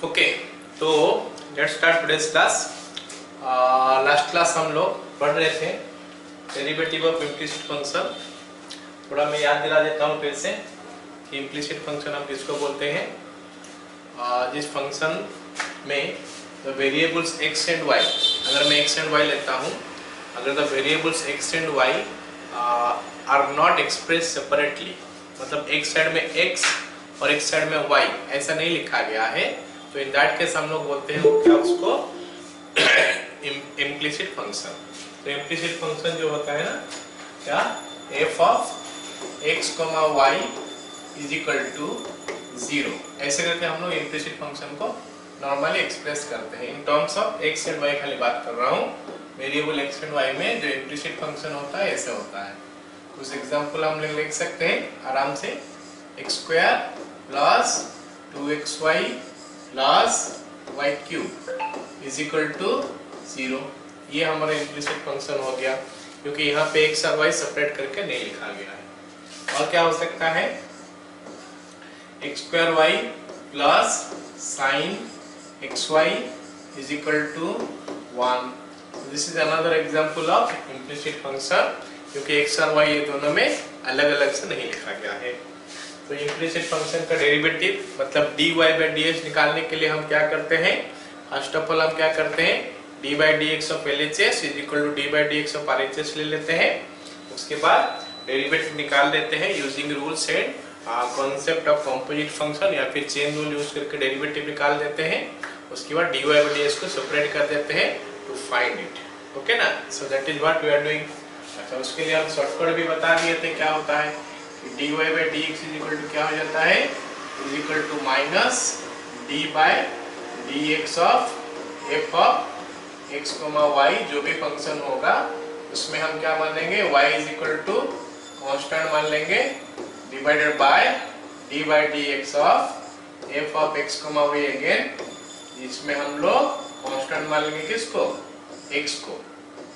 Okay, तो let's start today's class. Last class हम लोग पढ़ रहे थे डेरिवेटिव ऑफ इम्प्लिसिट फंक्शन। थोड़ा मैं याद दिला देता हूँ फिर से कि इम्प्लिसिट फंक्शन हम किसको बोलते हैं। जिस फंक्शन में the variables x and y, अगर मैं x एंड y लेता हूँ, अगर the variables x and y are not express separately, मतलब एक साइड में x और एक साइड में y ऐसा नहीं लिखा गया है, तो इन दैट केस हम लोग बोलते हैं क्या उसको इम्प्लिसिट फंक्शन। तो इम्प्लिसिट फंक्शन जो होता है ना, क्या f of x, y is equal to 0, ऐसे करके हम लोग इम्प्लिसिट फंक्शन को नॉर्मली एक्सप्रेस करते हैं in terms of x and y। खाली बात कर रहा हूँ, वेरिएबल x एंड y में जो इम्प्लिसिट फंक्शन होता है ऐसे होता है। कुछ एग्जांपल हम लिख सकते हैं आराम से। x square plus 2xy plus y cube is equal to 0, ये हमारा इम्प्लिसिट फंक्शन हो गया, क्योंकि यहाँ पे x और y सेपरेट करके नहीं लिखा गया है। और क्या हो सकता है, x square y plus sine xy is equal to 1। This is another example of implicit function, क्योंकि x और y ये दोनों में अलग अलग से नहीं लिखा गया है। तो इम्प्लिसिट फंक्शन का डेरिवेटिव मतलब dy बाई dx निकालने के लिए हम क्या करते हैं, फर्स्ट ऑफ ऑल हम क्या करते हैं, dy by dx of LHS is equal to dy by dx of RHS ले लेते हैं। उसके बाद डेरिवेटिव निकाल देते हैं using rules and concept of composite function, या फिर चेन रूल यूज करके डेरिवेटिव निकाल देते हैं। उसके बाद dy बाई dx को सेपरेट कर देते हैं टू फाइंड इट। ओके ना, so that is what we are doing. अच्छा, उसके लिए हम शॉर्टकट भी बता दिए थे क्या होता है, dy by dx is equal to क्या हो जाता है, is equal to minus d by dx of f of x, y, जो भी फंक्शन होगा उसमें हम क्या मान लेंगे, y is equal to constant मान लेंगे, divided by d by dx of f of x, y again, इसमें हम लोग कांस्टेंट मान लेंगे किसको, x को,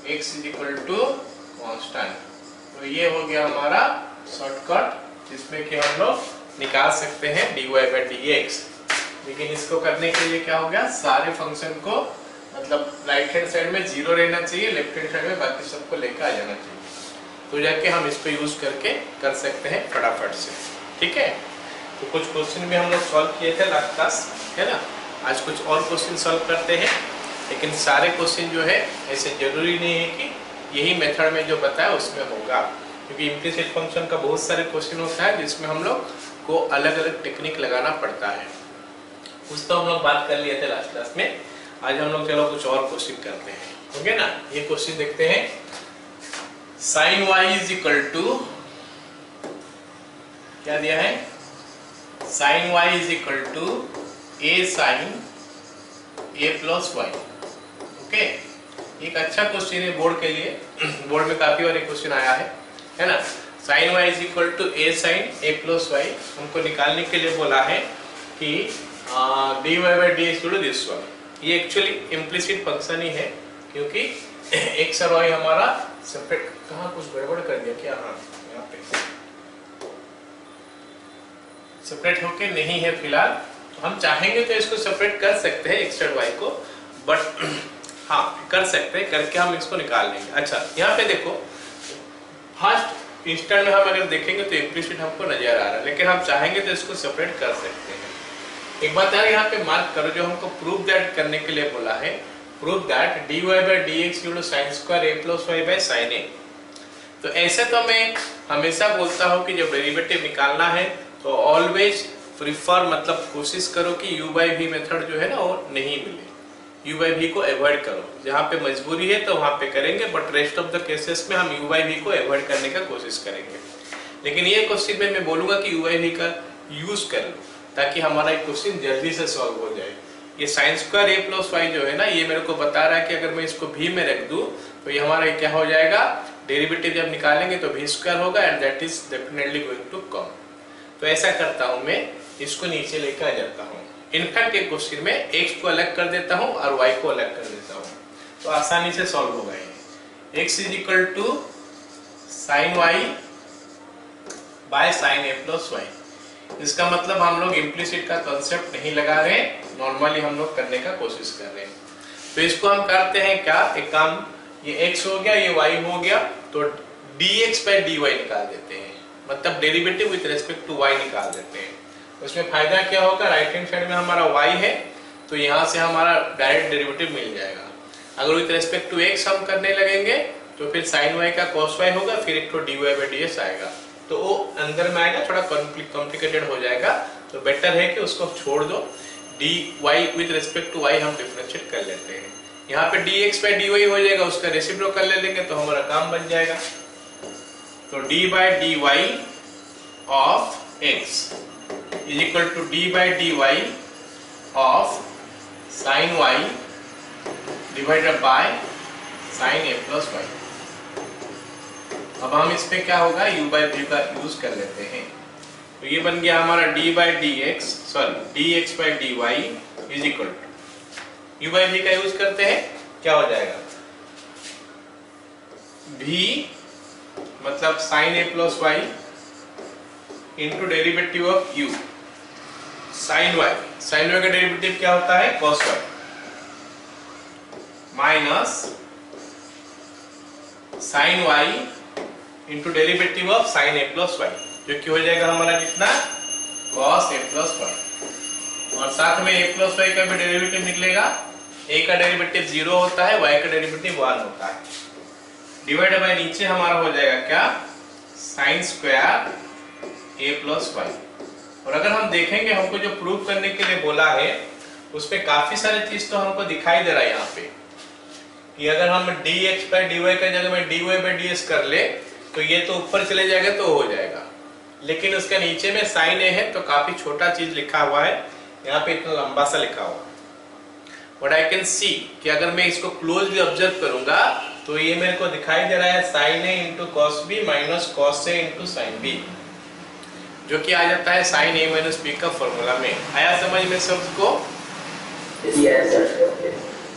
x is equal to constant. तो ये हो गया हमारा शॉर्टकट, जिसमें कि हम लोग निकाल सकते हैं dy बाई dx। लेकिन इसको करने के लिए क्या हो गया, सारे फंक्शन को मतलब राइट हैंड साइड में 0 रहना चाहिए, लेफ्ट हैंड साइड में बाकी सबको लेकर आ जाना चाहिए, तो जाके हम इसको यूज करके कर सकते हैं फटाफट से। ठीक है, तो कुछ क्वेश्चन भी हम लोग सॉल्व किए थे लास्ट क्लास, है ना। आज कुछ और क्वेश्चन सॉल्व करते हैं, लेकिन सारे क्वेश्चन जो है ऐसे जरूरी नहीं है कि यही मेथड में जो बताया उसमें होगा, क्योंकि इम्प्लिसिट फंक्शन का बहुत सारे क्वेश्चन होता है जिसमें हम लोग को अलग अलग टेक्निक लगाना पड़ता है। कुछ तो हम लोग बात कर लिए थे लास्ट क्लास में, आज हम लोग चलो कुछ और क्वेश्चन करते हैं। ओके ना, ये क्वेश्चन देखते हैं। Sine y is equal to क्या दिया है, sine y is equal to a sine a plus y। Okay, एक अच्छा क्वेश्चन है बोर्ड के लिए, बोर्ड में काफी बार क्वेश्चन आया है ना। Sine y is equal to a sine a plus y हमको निकालने के लिए बोला है कि dy by dx to this one. ये एक्चुअली इम्प्लिसिट फंक्शन ही है, क्योंकि x और y हमारा सेपरेट, कहाँ कुछ गड़बड़ कर दिया क्या, हाँ यहाँ पे सेपरेट होके नहीं है फिलहाल, तो हम चाहेंगे तो इसको सेपरेट कर सकते हैं x और y को, बट हाँ कर सकते हैं, करके हम इसको निकाल लेंगे। अच्छा, यहाँ पे देखो फर्स्ट इंस्टेंट में हम अगर देखेंगे तो इम्प्लिसिट हमको नजर आ रहा है, लेकिन हम चाहेंगे तो इसको सेपरेट कर सकते हैं। एक बात यार यहाँ पे मार्क करो, जो हमको प्रूव दैट करने के लिए बोला है, prove that dy by dx equal to sin square a plus y by sin a। तो ऐसे तो मैं हमेशा बोलता हूँ कि जब डेरिवेटिव निकालना है तो ऑलवेज प्रिफर, मतलब कोशिश करो कि u बाई v मेथड जो है ना वो नहीं मिले, u बाई v को अवॉइड करो। जहाँ पे मजबूरी है तो वहाँ पे करेंगे, but rest of the cases में हम u बाई v को अवॉइड करने का कोशिश करेंगे। लेकिन ये क्वेश्चन में मैं बोलूँगा कि u बाई v का यूज कर लो, ताकि हमारा एक क्वेश्चन जल्दी से सॉल्व हो जाए। ये sign square a plus y जो है ना, ये मेरे को बता रहा है कि अगर मैं इसको v में रख दूं तो ये हमारा क्या हो जाएगा, डेरिवेटिव जब निकालेंगे तो v स्क्वायर होगा, and that is definitely going to come. तो ऐसा करता हूं मैं, इसको नीचे लेकर आ जाता हूं। इनफैक्ट एक क्वेश्चन में x को अलग कर देता हूं और y को अलग कर देता हूं, तो आसानी से सॉल्व होगा ये। x is equal to sine y by sine a plus y, इसका मतलब हम लोग इम्प्लिसिट का कंसेप्ट नहीं लगा रहे, नॉर्मली हम लोग करने का कोशिश कर रहे हैं। तो इसको हम करते हैं क्या, एक काम, ये x हो गया, ये y हो गया, तो dx by dy निकाल देते हैं, मतलब derivative with respect to y निकाल देते हैं। उसमें फायदा क्या होगा, राइट हैंड साइड में हमारा y है तो यहाँ से हमारा डायरेक्ट डेरिवेटिव मिल जाएगा। अगर विद रिस्पेक्ट टू x हम करने लगेंगे तो फिर sin y का cos y होगा, फिर एक तो dy by ds आएगा, तो वो अंदर में आएगा, थोड़ा कॉम्प्लिकेटेड हो जाएगा। तो बेटर है कि उसको छोड़ दो, dy with respect to y हम डिफरेंशिएट कर लेते हैं। यहाँ पे dx by dy हो जाएगा, उसका रेसिप्रोकल ले लेंगे तो हमारा काम बन जाएगा। तो d by dy of x is equal to d by dy of sin y divided by sin a plus y। अब हम इस पे क्या होगा, u by v का यूज कर लेते हैं, तो ये बन गया हमारा d by dx, sorry dx by dy is equal to u by v का यूज करते हैं, क्या हो जाएगा, v मतलब sin a plus y into derivative of u sin y, sin y का डेरिवेटिव क्या होता है, cos y, minus sin y into derivative of sin a plus y, जो कि हो जाएगा हमारा कितना, cos a plus y, और साथ में a plus y का भी डेरिवेटिव निकलेगा। a का डेरिवेटिव 0 होता है, y का डेरिवेटिव 1 होता है, डिवाइड बाय नीचे हमारा हो जाएगा क्या, sin square a plus y। और अगर हम देखेंगे, हमको जो प्रूव करने के लिए बोला है उस पे काफी सारे चीज तो हमको दिखाई दे रहा है यहाँ पे, कि अगर हम dx by dy का जगह में dy by ds कर ले तो ये तो ऊपर चले जाएगा तो हो जाएगा, लेकिन उसका नीचे में sin a है तो काफी छोटा चीज लिखा हुआ है, यहाँ पे इतना लंबा सा लिखा हुआ। बट आई कैन सी कि अगर मैं इसको क्लोजली ऑब्जर्व करूंगा तो ये मेरे को दिखाई दे रहा है sin a into cos b minus cos a into sin b, जो कि आ जाता है sin a माइनस b का फॉर्मूला में। आया समझ में सबको? Yes, sir.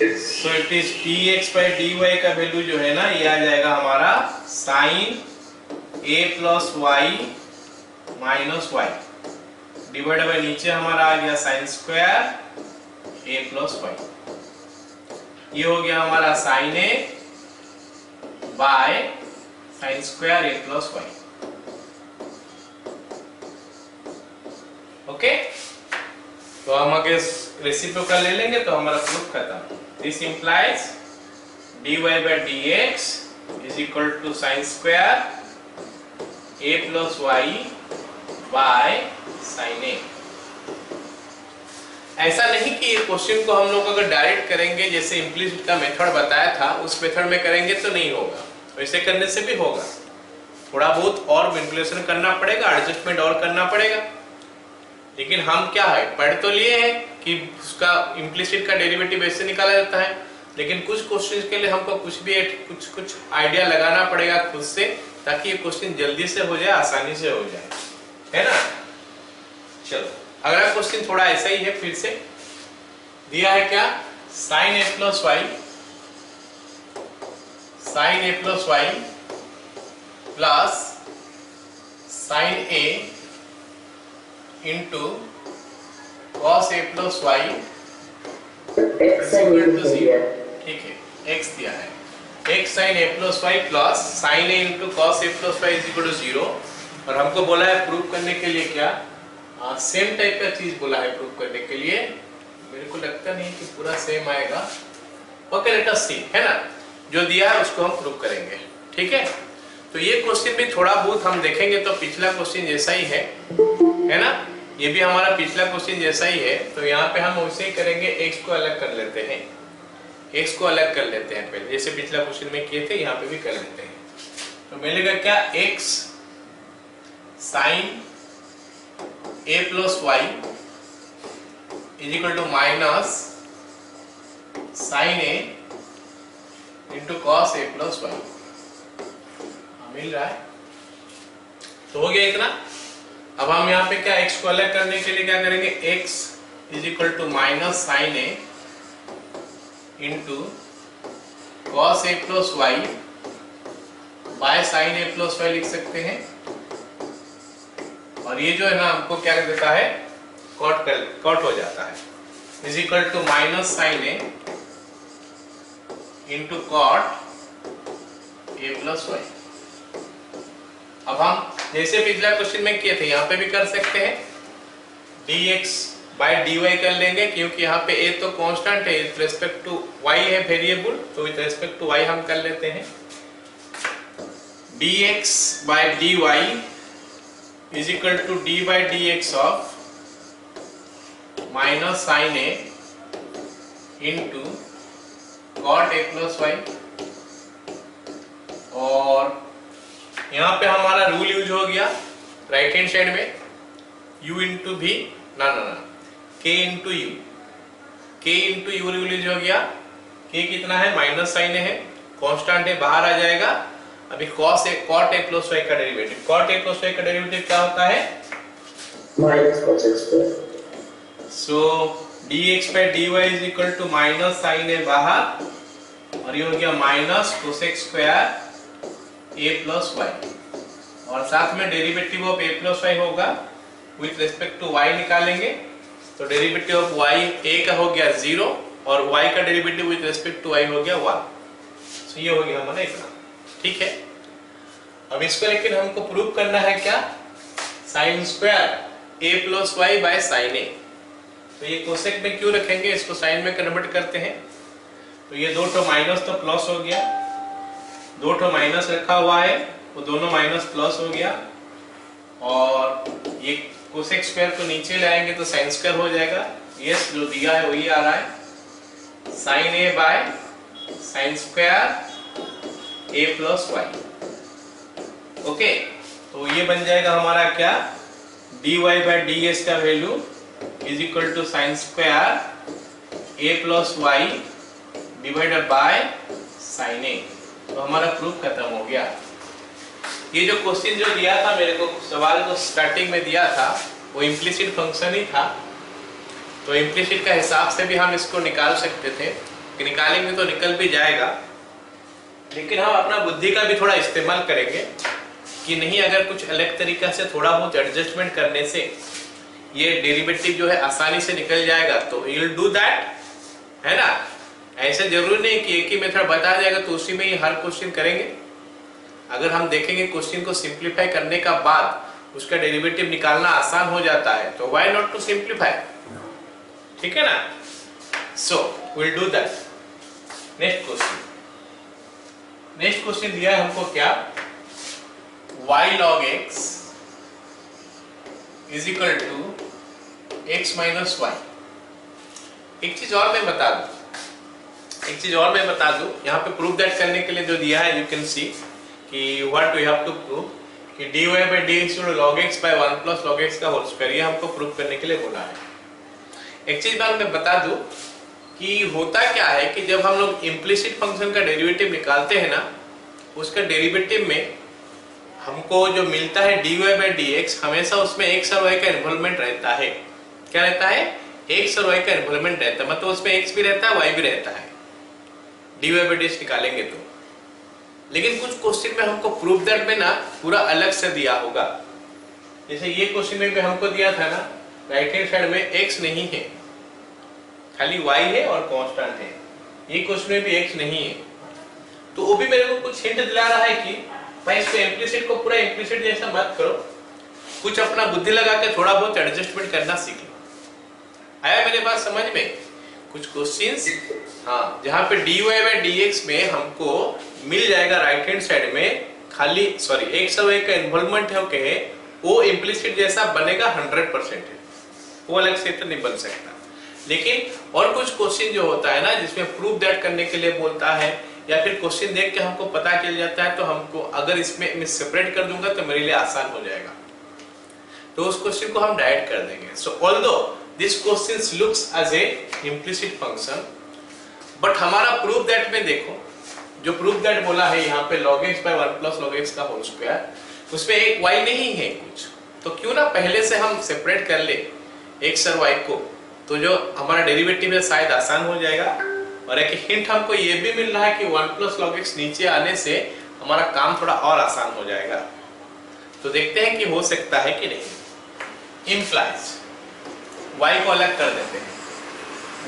So it is dx by dy का वैल्यू जो है ना, ये आ जाएगा हमारा sin a plus y minus y, divide by नीचे हमारा आ गया sin square a plus y, ये हो गया हमारा sin a बाय sin square a plus y। Okay, तो हम अगर रेसिप्रोकल ले लेंगे तो हमारा प्रूफ खत्म। This implies dy by dx is equal to sin square a plus y by sin a। ऐसा नहीं कि ये क्वेश्चन को हम लोग अगर डायरेक्ट करेंगे जैसे इम्प्लिसिट का मेथड बताया था उस मेथड में करेंगे तो नहीं होगा, वैसे करने से भी होगा, थोड़ा बहुत और मैनिपुलेशन करना पड़ेगा, एडजस्टमेंट और करना पड़ेगा। लेकिन हम क्या है, पढ़ तो लिए हैं कि उसका इम्प्लिसिट का डेरिवेटिव ऐसे निकाला जाता है, लेकिन कुछ क्वेश्चंस के लिए हमको कुछ आइडिया लगाना पड़ेगा खुद से, ताकि ये क्वेश्चन जल्दी से हो जाए, आसानी से हो जाए, है ना। चलो अगला क्वेश्चन थोड़ा ऐसा ही है, फिर से दिया है क्या, sin a plus y plus sin a into cos a plus y equal to 0। ठीक है, x दिया है, x sin a plus y plus sin a into cos a plus y equal to 0, और हमको बोला है प्रूव करने के लिए क्या, सेम टाइप का चीज बोला है प्रूव करने के लिए। मेरे को लगता नहीं कि पूरा सेम आएगा, ओके लेट अस सी, है ना, जो दिया है उसको हम प्रूव करेंगे, ठीक है। तो ये क्वेश्चन भी थोड़ा बहुत हम देखेंगे तो पिछला क्वेश्चन जैसा ही है ना, ये भी हमारा पिछला क्वेश्चन जैसा ही है। तो यहाँ पे हम वैसे ही करेंगे, x को अलग कर लेते हैं, x को अलग कर लेते हैं पहले, जैसे पिछला क्वेश्चन में किए थे यहाँ पे भी कर लेते हैं। तो मिलेगा क्या, x sin a plus y is equal to minus sin a into cos a plus y, मिल रहा है। तो हो गया इतना। अब हम यहाँ पे क्या, x को अलग करने के लिए क्या करेंगे, x is equal to minus sin a into cos a plus y by sin a plus y लिख सकते हैं, और ये जो है ना हमको क्या देता है, कॉट हो जाता है, is equal to minus sine A into cot A plus Y. अब हम जैसे पिछला क्वेश्चन में किए थे यहाँ पे भी कर सकते हैं, dx बाय dy कर लेंगे, क्योंकि यहाँ पे a तो कांस्टेंट है, विथ रेस्पेक्ट टू y है वेरिएबल, तो विथ रेस्पेक्ट टू y हम कर लेते हैं। dx by dy is equal to d by dx of minus sine a into cot A plus Y. और यहाँ पे हमारा रूल यूज हो गया राइट हैंड साइड में, u इंटू भी ना k into U, k into U rule use हो गया। k कितना है, माइनस साइन है, कांस्टेंट है, बाहर आ जाएगा। अभी cos a cot a plus y का derivative, cot a plus y का डेरिवेटिव क्या होता है, minus cos x square. So dx by dy is equal to minus sine है बाहर, और ये हो गया minus cos x square a plus Y, और साथ में derivative of a plus y होगा विथ रेस्पेक्ट टू y निकालेंगे, तो डेरिवेटिव ऑफ y a का हो गया 0 और y का derivative with respect to y हो गया 1। तो ये हो गया हमारा इतना, ठीक है। अब इसको लेकिन हमको प्रूव करना है क्या, sine square a plus Y by sine a। तो ये कोसेक में क्यों रखेंगे, इसको साइन में कन्वर्ट करते हैं, तो ये दो ठो माइनस तो प्लस हो गया, दो ठो माइनस रखा हुआ है, वो दोनों माइनस प्लस हो गया, और ये कोसेक स्क्वायर को नीचे लाएंगे तो साइन स्क्वायर हो जाएगा। यस, जो दिया है वही आ रहा है, sine a by sine square a plus y. Okay, तो ये बन जाएगा हमारा क्या, dy बाय ds का value is equal to sine square a plus y divided by sine a. तो हमारा प्रूफ खत्म हो गया। ये जो क्वेश्चन जो दिया था मेरे को, सवाल जो स्टार्टिंग में दिया था वो इम्प्लिसिट फंक्शन ही था, तो इम्प्लिसिट का हिसाब से भी हम इसको निकाल सकते थे, कि निकालेंगे तो निकल भी जाएगा, लेकिन हम अपना बुद्धि का भी थोड़ा इस्तेमाल करेंगे कि नहीं, अगर कुछ अलग तरीका से थोड़ा बहुत एडजस्टमेंट करने से ये डेरिवेटिव जो है आसानी से निकल जाएगा, तो वी विल डू दैट, है ना। ऐसे जरूरी नहीं कि एक ही मेथड बता जाएगा तो उसी में ही हर क्वेश्चन करेंगे। अगर हम देखेंगे क्वेश्चन को सिंप्लीफाई करने का बाद उसका डेरिवेटिव निकालना आसान हो जाता है, तो व्हाई नॉट टू सिंप्लीफाई, ठीक है ना। So will do that. Next question दिया है हमको क्या, y log x is equal to x minus y. एक चीज और मैं बता दूं, यहाँ पे प्रूफ दैट करने के लिए जो दिया है, यू कैन सी कि what we have to prove कि dy by dx log x by 1 plus log x का होल स्क्वायर, ये हमको प्रूव करने के लिए बोला है। एक चीज बात मैं बता दूं कि होता क्या है कि जब हम लोग इम्प्लिसिट फंक्शन का डेरिवेटिव निकालते हैं ना, उसका डेरिवेटिव में हमको जो मिलता है dy by dx, हमेशा उसमें x और y का इन्वॉल्वमेंट रहता है। क्या रहता है, x और y का इन्वॉल्वमेंट रहता है, मतलब उसमें x भी रहता है y भी रहता है dy by dx निकालेंगे तो। लेकिन कुछ क्वेश्चन में हमको प्रूफ दैट में ना पूरा अलग से दिया होगा, जैसे ये क्वेश्चन में भी हमको दिया था ना, राइट हैंड साइड में x नहीं है, खाली y है और कांस्टेंट है। ये क्वेश्चन में भी x नहीं है, तो वो भी मेरे को कुछ हिंट दिला रहा है कि भाई इसको इम्प्लिसिट को पूरा इम्प्लिसिट जैसा मत करो, कुछ अपना बुद्धि लगा के थोड़ा बहुत एडजस्टमेंट करना सीख लो। आया मेरे पास समझ में कुछ क्वेश्चंस, हाँ, जहाँ पे dy by dx में हमको मिल जाएगा राइट हैंड साइड में खाली x और y का इन्वॉल्वमेंट है, ओके, वो इम्प्लिसिट जैसा बनेगा 100% है, वो अलग से तो नहीं बन सकता। लेकिन और कुछ क्वेश्चन जो होता है ना, जिसमें प्रूफ दैट करने के लिए बोलता है, या फिर क्वेश्चन देख के हमको पता चल जाता है, तो हमको अगर इसमें मैं सेपरेट कर दूंगा तो मेरे लिए आसान हो जाएगा, तो उस क्वेश्चन को हम डायरेक्ट कर देंगे। So although this question looks as a implicit function, but हमारा प्रूफ दैट में देखो, जो प्रूफ दैट बोला है यहाँ पे log x by 1 plus log x का होल स्क्वायर, उसमें एक y नहीं है कुछ, तो क्यों ना पहले से हम सेपरेट कर ले x और y को, तो जो हमारा डेरिवेटिव है शायद आसान हो जाएगा। और एक हिंट हमको ये भी मिल रहा है कि 1 plus log x नीचे आने से हमारा काम थोड़ा और आसान हो जाएगा। तो देखते हैं कि हो सकता है कि नहीं। implies y को अलग कर देते हैं,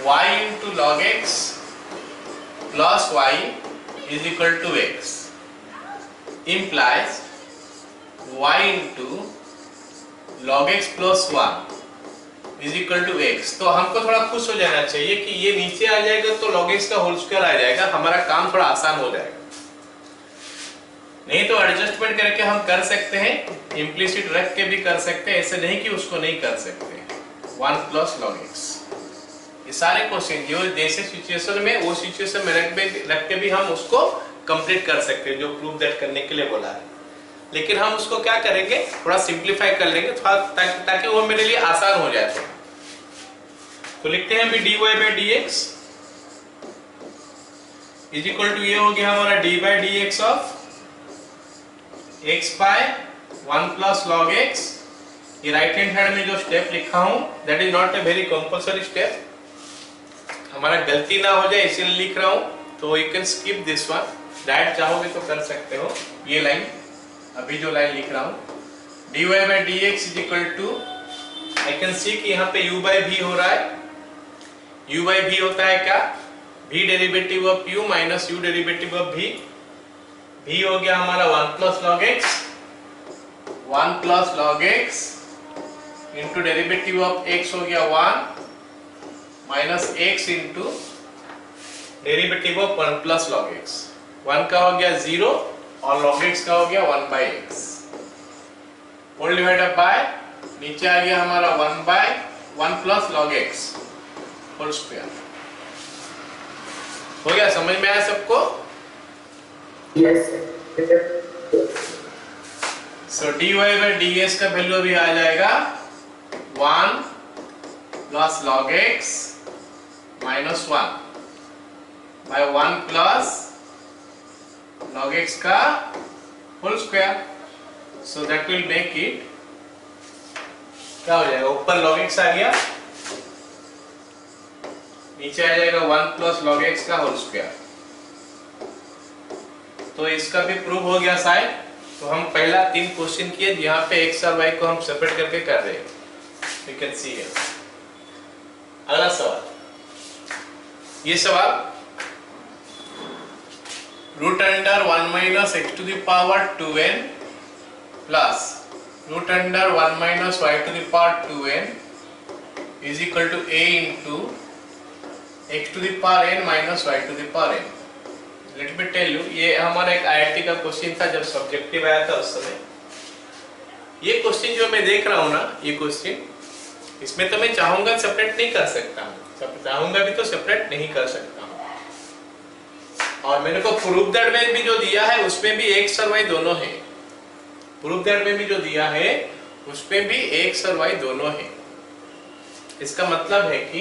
y into log x plus y is equal to x implies y into log x plus 1 is equal to x। तो हमको थोड़ा खुश हो जाना चाहिए कि ये नीचे आ जाएगा तो log x का होल स्क्वायर आ जाएगा, हमारा काम थोड़ा आसान हो जाएगा। नहीं तो एडजस्टमेंट करके हम कर सकते हैं, इम्प्लिसिट रख के भी कर सकते हैं, ऐसे नहीं कि उसको नहीं कर सकते। 1 प्लस log x, ये सारे क्वेश्चन जो जैसे सिचुएशन में वो सिचुएशन में रख के भी हम उसको कंप्लीट कर सकते हैं जो प्रूफ दैट करने के लिए बोला है। लेकिन हम उसको क्या करेंगे, थोड़ा सिंप्लीफाई कर लेंगे थोड़ा ताकि वो मेरे लिए आसान हो जाए। तो लिखते हैं अभी dy by dx is equal to ये हो गया हमारा d by dx of x by 1 plus log x। ये राइट हैंड साइड में जो स्टेप लिखा हूं that is not a very compulsory step, हमारा गलती ना हो जाए इसलिए लिख रहा हूं, तो you can skip this one, direct चाहोगे तो कर सकते हो। ये लाइन अभी जो लाइन लिख रहा हूं dy by dx is equal to, I can see कि यहाँ पे u by v हो रहा है। u by v होता है क्या, v derivative of u minus u derivative of v। v हो गया हमारा 1 plus log x, 1 plus log x into derivative of x हो गया 1 minus x into derivative of 1 plus log x। 1 का हो गया 0 और log x का हो गया 1 by x whole divided by, नीचे आ गया हमारा 1 by 1 plus log x whole square. हो गया, समझ में आया सबको? Yes. So dy by ds का वैल्यू अभी आ जाएगा 1 plus log x minus 1 by 1 plus log x का whole square. So that will make it, क्या हो जाएगा, ऊपर log x आ गया, नीचे आ जाएगा 1 प्लस log x का होल स्क्वायर। तो इसका भी प्रूव हो गया शायद। तो हम पहला 3 क्वेश्चन किए यहाँ पे x और y को हम सेपरेट करके कर रहे हैं, यू कैन सी हियर। अगला सवाल, ये सवाल root under 1 minus x to the power 2n plus root under 1 minus y to the power 2n is equal to a into x to the power n minus y to the power n। Let me tell you, ये हमारा एक IIT का question था जब subjective आया था उस समय। ये क्वेश्चन जो मैं देख रहा हूँ ना, ये क्वेश्चन, इसमें तो मैं चाहूंगा सेपरेट नहीं कर सकता हूँ, चाहूंगा भी तो सेपरेट नहीं कर सकता हूँ। और मेरे को प्रूफ दैट में भी जो दिया है उसमें भी x और y दोनों है, प्रूफ दैट में भी जो दिया है उसमें भी x और y दोनों है। इसका मतलब है कि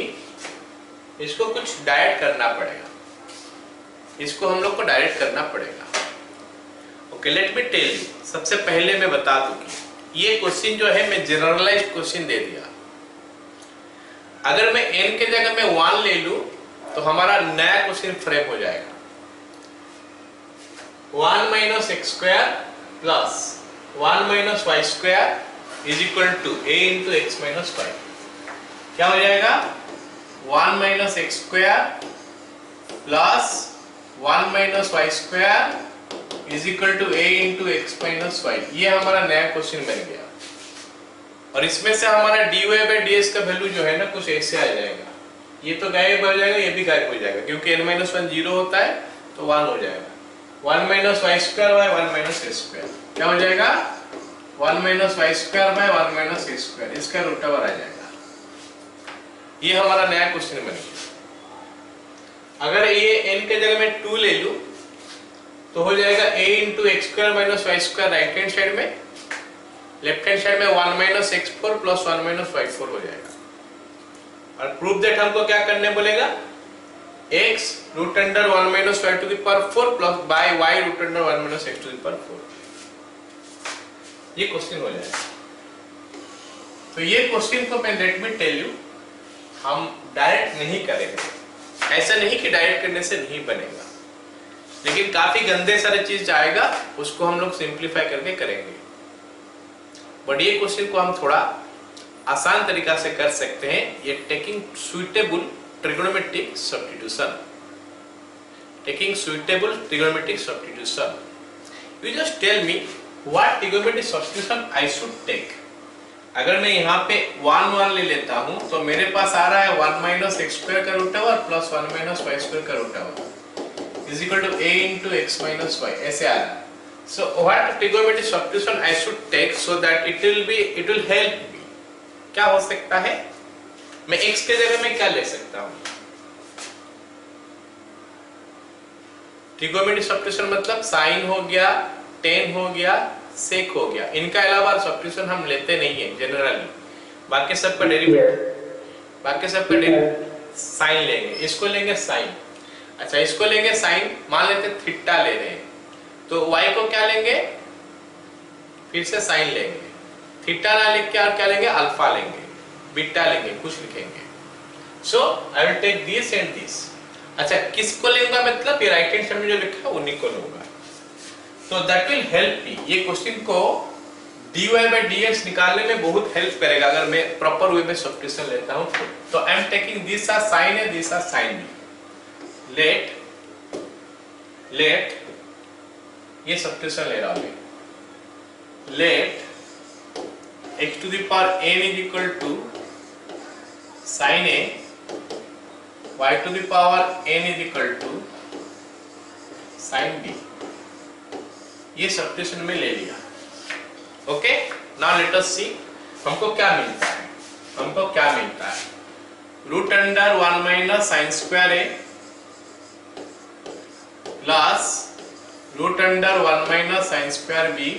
इसको कुछ डायरेक्ट करना पड़ेगा, इसको हम लोग को डायरेक्ट करना पड़ेगा। Okay, let me tell you, सबसे पहले मैं बता दूं कि ये क्वेश्चन जो है मैं जनरलाइज्ड क्वेश्चन दे दिया। अगर मैं n के जगह में 1 ले लूं तो हमारा नया क्वेश्चन फ्रेम हो जाएगा। 1 minus x square plus 1 minus y square is equal to a into x minus y. क्या हो जाएगा, 1 minus x square plus 1 minus y square is equal to a into x minus y. ये हमारा नया question बन गया। और इसमें से हमारा dy by ds का वैल्यू जो है ना कुछ ऐसे आ जाएगा, ये तो गायब हो जाएगा, ये भी गायब हो जाएगा, क्योंकि n माइनस 1 0 होता है तो 1 हो जाएगा। 1 minus y square by 1 minus a square क्या हो जाएगा, 1 minus y square by 1 minus a square, इसका रूट ओवर आ जाएगा। ये हमारा नया क्वेश्चन बन गया। अगर ये n के जगह में 2 ले लूं तो हो जाएगा a into x square minus y square right hand side में, लेफ्ट हैंड साइड में 1 minus x 4 plus 1 minus y 4 हो जाएगा। और प्रूफ दैट हमको क्या करने बोलेगा, x root under 1 minus y to the power 4 plus by y root under 1 minus x to the power 4। ये क्वेश्चन हो जाएगा। तो ये क्वेश्चन को मैं लेट मी टेल यू, हम डायरेक्ट नहीं करेंगे, ऐसा नहीं कि डायरेक्ट करने से नहीं बनेगा, लेकिन काफी गंदे सारे चीज आएगा, उसको हम लोग सिंप्लीफाई करके करेंगे। बट ये क्वेश्चन को हम थोड़ा आसान तरीका से कर सकते हैं, ये taking suitable trigonometric substitution. Taking suitable trigonometric substitution, you just tell me what trigonometric substitution I should take. अगर मैं यहाँ पे 1 1 ले लेता हूँ तो मेरे पास आ रहा है 1 माइनस एक्स स्क्वायर का root over plus 1 minus y square का root over is equal to a into x minus y, ऐसे आ रहा है। So what trigonometric substitution I should take so that it will help me. क्या हो सकता है, मैं x के जगह में क्या ले सकता हूँ? ट्रिगोनोमेट्रिक सब्स्टिट्यूशन मतलब साइन हो गया, टेन हो गया, सेक हो गया, इनका अलावा सब्स्टिट्यूशन हम लेते नहीं है जनरली। बाकी सबका डेरिवेटिव साइन लेंगे, इसको लेंगे साइन, अच्छा इसको लेंगे साइन, मान लेते थीटा ले रहे हैं तो y को क्या लेंगे, फिर से साइन लेंगे, थीटा ना लिख के और क्या लेंगे, अल्फा लेंगे, बीटा लेंगे, कुछ लिखेंगे। So I will take this and this. अच्छा किसको लेऊंगा, मतलब ये राइट हैंड साइड में जो लिखा है उन्हीं को लूंगा। तो दैट विल हेल्प मी, ये क्वेश्चन को dy by dx निकालने में बहुत हेल्प करेगा अगर मैं प्रॉपर वे में सब्स्टिट्यूशन लेता हूं तो। I am taking this are sine a, this are sine b, let ये सब्स्टिट्यूशन ले रहा हूं, let x to the power n is equal to sin a, y to the power n is equal to sin b। ये substitution में ले लिया। Okay, now let us see हमको क्या मिलता है। हमको क्या मिलता है, root under 1 minus sine square a plus root under 1 minus sine square b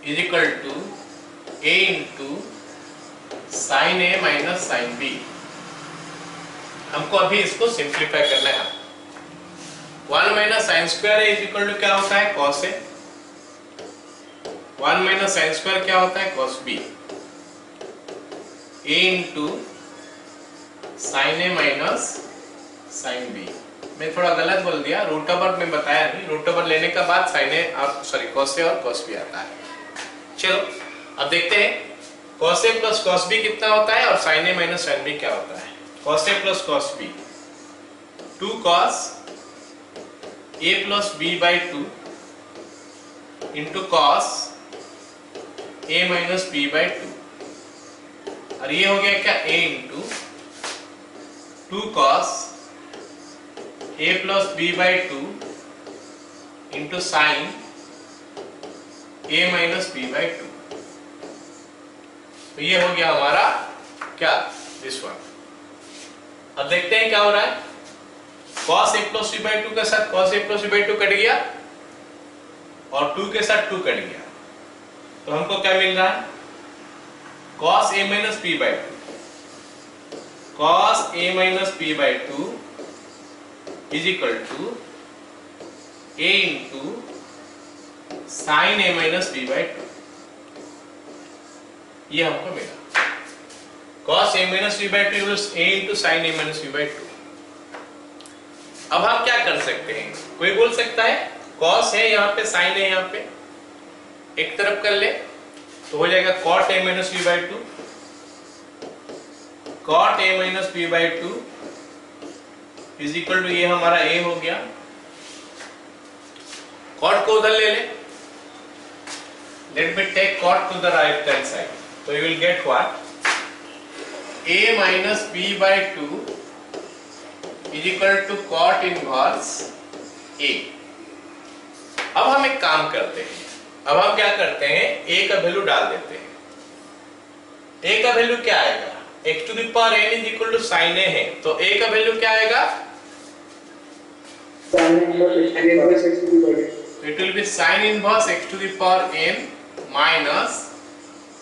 is equal to a into sine a minus sine b. हमको अभी इसको सिंप्लीफाई करना है। 1 minus sine square is equal to क्या होता है, cos a. 1 minus sine square क्या होता है, cos b. a into sine a minus sine b. मैं थोड़ा गलत बोल दिया, रूट ओवर में बताया नहीं, रूट ओवर लेने के बाद साइन ए और सॉरी कॉस ए और कॉस बी आता है। चलो अब देखते हैं cos a plus cos b कितना होता है और sine a minus sine b क्या होता है। Cos a plus cos b 2 cos a plus b by 2 into cos a minus b by 2 और ये हो गया क्या, a into 2 cos a plus b by 2 into sine a minus b by 2। तो ये हो गया हमारा क्या, दिस वन। अब देखते हैं क्या हो रहा है, cos a plus b by 2 के साथ cos a plus b by 2 cut गया और 2 के साथ 2 कट गया, तो हमको क्या मिल रहा है, cos a minus b by 2, cos a minus b by 2 is equal to a into sine a minus b by 2। ये हमको मिला cos a minus b by 2 equals a into sine a minus b by 2। अब हम क्या कर सकते हैं, कोई बोल सकता है cos है यहाँ पे, sin है यहाँ पे, एक तरफ कर ले तो हो जाएगा cot a minus b by 2, cot a minus b by 2 is equal to ये हमारा a हो गया, cot को उधर ले ले, let me take cot to the right hand side, तो you will get what, a minus b by 2 is equal to cot inverse a। अब हम एक काम करते हैं, अब हम क्या करते हैं, a का वैल्यू डाल देते हैं। a का वैल्यू क्या आएगा, x to the power n is equal to sin a है, तो a का वैल्यू क्या आएगा, it will be sin inverse x to the power n minus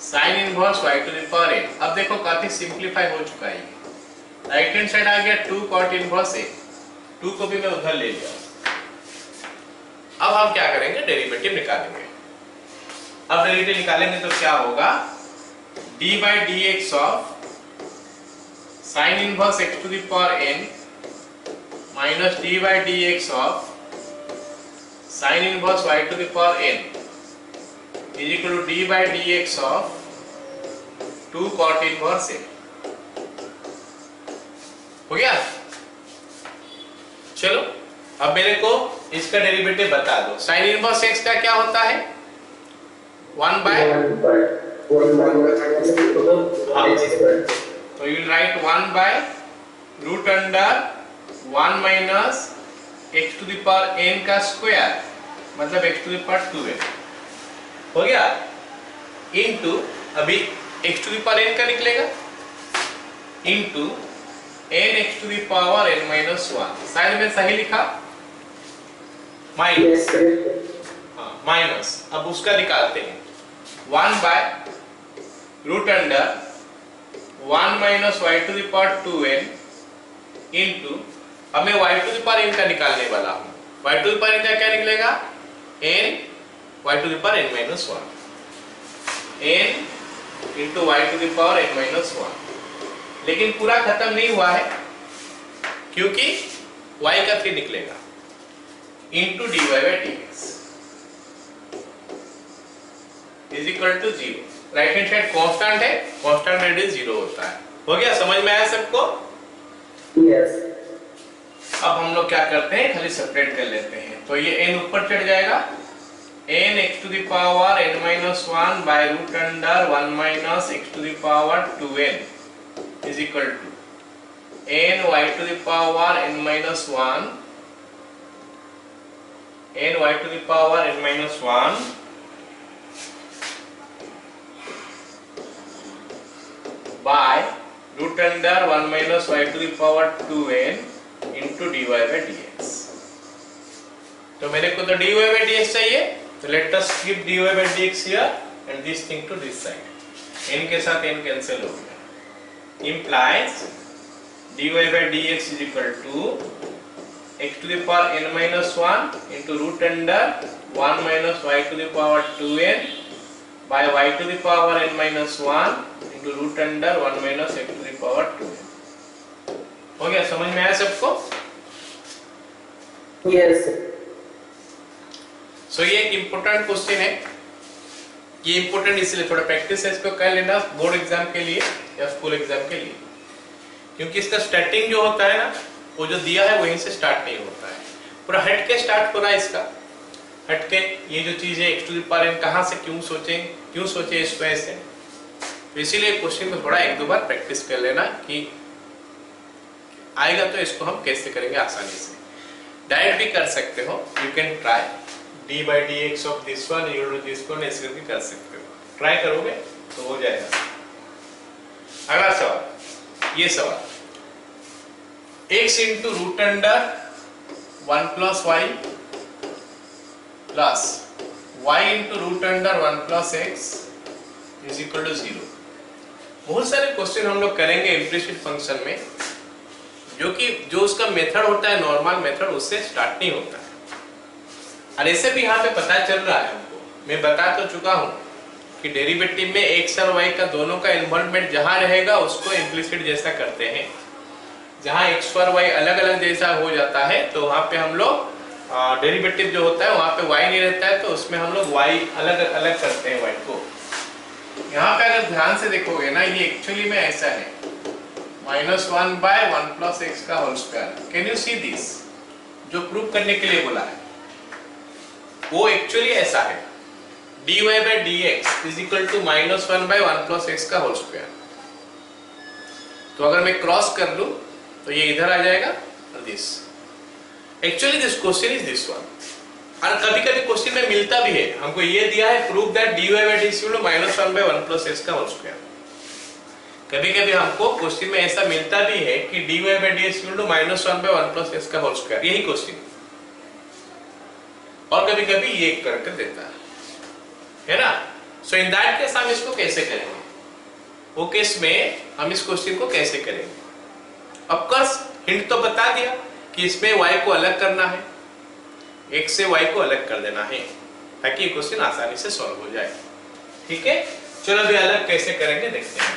sin inverse y to the power n। अब देखो काफी सिंप्लीफाई हो चुका है, राइट हैंड साइड आ गया 2 cot इनवर्स a, 2 को भी मैं उधर ले लिया। अब हम क्या करेंगे, डेरिवेटिव निकालेंगे। अब डेरिवेटिव निकालेंगे तो क्या होगा, d by d x of sine inverse x to the power n minus d by d x of sine inverse y to the power n is equal to d by d x of 2 cot inverse a. हो गया? चलो अब मेरे को इसका derivative बता दो। Sign inverse x का क्या होता है? 1 बाय, तो you will write 1 by root under 1 minus x to the power n का स्क्वायर, मतलब x to the power 2n। हो गया? इनटू अभी x to the power n का निकलेगा, into n x to the power n minus 1। शायद मैं सही लिखा? माइनस, हाँ माइनस। अब उसका निकालते हैं 1 by root under 1 minus y to the power 2n into, अब मैं y to the power n का निकालने वाला हूँ। y to the power n का क्या निकलेगा? n y to the power n minus 1, n into y to the power n minus 1। लेकिन पूरा खत्म नहीं हुआ है, क्योंकि y का 3 निकलेगा into dy by dx is equal to 0। Right hand side constant है, कांस्टेंट रेडियस 0 होता है। हो गया? समझ में आया सबको? यस। अब हम लोग क्या करते हैं, खाली सेपरेट कर लेते हैं। तो ये n ऊपर चढ़ जाएगा, n x to the power n minus 1 by root under 1 minus x to the power 2n is equal to n y to the power n minus 1, n y to the power n minus 1 by root under 1 minus y to the power 2n into dy by dx। तो मेरे को तो dy by dx चाहिए, तो let us keep dy by dx here and this thing to this side. n के साथ n cancel हो गया, implies dy by dx is equal to x to the power n minus 1 into root under 1 minus y to the power 2n by y to the power n minus 1 into root under 1 minus x to the power 2n। हो गया? समझ में आया सबको? Yes. सो ये एक important question है। ये इम्पोर्टेंट इसलिए, थोड़ा प्रैक्टिस है इसको कर लेना बोर्ड एग्जाम के लिए या स्कूल एग्जाम के लिए, क्योंकि इसका स्टार्टिंग जो होता है ना, वो जो दिया है वहीं से स्टार्ट नहीं होता है, पूरा हट के स्टार्ट हो रहा है इसका। हट के ये जो चीज है x to the power n कहां से क्यों सोचे इस वजह से। तो इसीलिए क्वेश्चन को थोड़ा एक दो बार प्रैक्टिस कर लेना कि आएगा तो इसको हम कैसे करेंगे आसानी से। डायरेक्ट भी कर सकते हो, you can try d by dx of this one equal to this one, ऐसे भी कर सकते हो। ट्राई करोगे तो हो जाएगा। अगला सवाल, ये सवाल x into root under 1 plus y plus y into root under 1 plus x is equal to 0। बहुत सारे क्वेश्चन हम लोग करेंगे इम्प्लिसिट फंक्शन में, जो उसका मेथड होता है नॉर्मल मेथड, उससे स्टार्ट नहीं होता है। और ऐसे भी यहाँ पे पता चल रहा है हमको, मैं बता तो चुका हूँ कि डेरिवेटिव में x और y का दोनों का इन्वॉल्वमेंट जहाँ रहेगा उसको इम्प्लिसिट जैसा करते हैं। जहाँ x और y अलग अलग जैसा हो जाता है तो वहाँ पे हम लोग डेरिवेटिव जो होता है वहाँ पे y नहीं रहता है, तो उसमें हम लोग y अलग अलग करते हैं y को। यहाँ पे अगर ध्यान से देखोगे ना, ये एक्चुअली में ऐसा है -1 बाय 1 प्लस एक्स का whole square. Can you see this? जो प्रूव करने के लिए बोला है वो एक्चुअली ऐसा है, dy by dx is equal to -1 by 1 plus x का होल स्क्वायर। तो अगर मैं क्रॉस कर लूं तो ये इधर आ जाएगा और this. Actually this question is this one. और कभी कभी क्वेश्चन में मिलता भी है, हमको ये दिया है prove that dy by dx equal to -1 by 1 plus x का होल स्क्वायर। कभी कभी हमको क्वेश्चन में ऐसा मिलता भी है कि dy by dx equal to -1 by 1 plus x का होल स्क्वायर, यही क्वेश्चन। और कभी कभी ये करके देता है ना। सो इन दैट केस हम इसको कैसे करेंगे, वो केस में हम इस क्वेश्चन को कैसे करेंगे। ऑफ कोर्स हिंट तो बता दिया कि इसमें y को अलग करना है, x से y को अलग कर देना है ताकि ये क्वेश्चन आसानी से सॉल्व हो जाए। ठीक है, चलो अभी अलग कैसे करेंगे देखते हैं।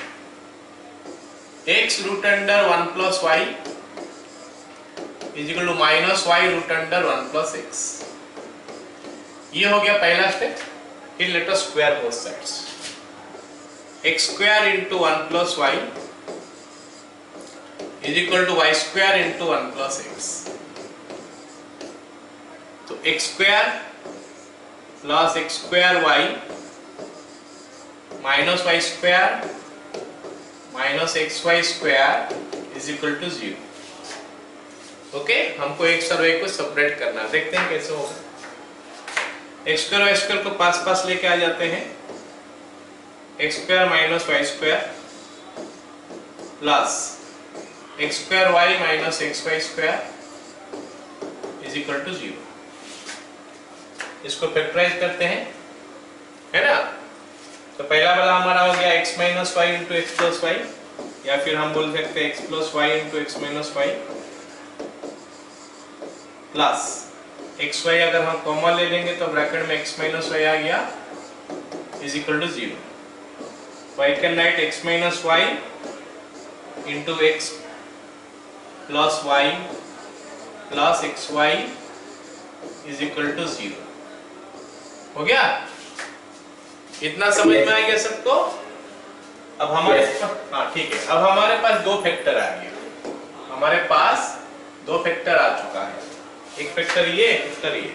x root under 1 plus y is equal to -y root under 1 plus x. ये हो गया पहला स्टेप। फिर let us square both sides. X square into 1 plus y is equal to y square into 1 plus x. तो x square plus x square y minus y square minus x y square is equal to 0। Okay, हमको x और y को separate करना, देखते हैं कैसे होगा। X square Y square को पास पास लेके आ जाते हैं, x square minus y square plus x square y minus x y square is equal to 0। इसको फैक्टराइज करते हैं, है ना। तो पहला वाला हमारा हो गया x minus y into x plus y, या फिर हम बोल सकते हैं x plus y into x minus y plus x y अगर हम कॉमन ले लेंगे तो ब्रैकेट में x माइनस वाई आ गया is equal to 0। So I can write x minus y into x plus y plus xy is equal to 0। हो गया? इतना समझ में आ गया सबको? अब हमारे हाँ ठीक है, अब हमारे पास दो फैक्टर आ गया। हमारे पास दो फैक्टर आ चुका है, एक फैक्टर ये, एक फैक्टर ये।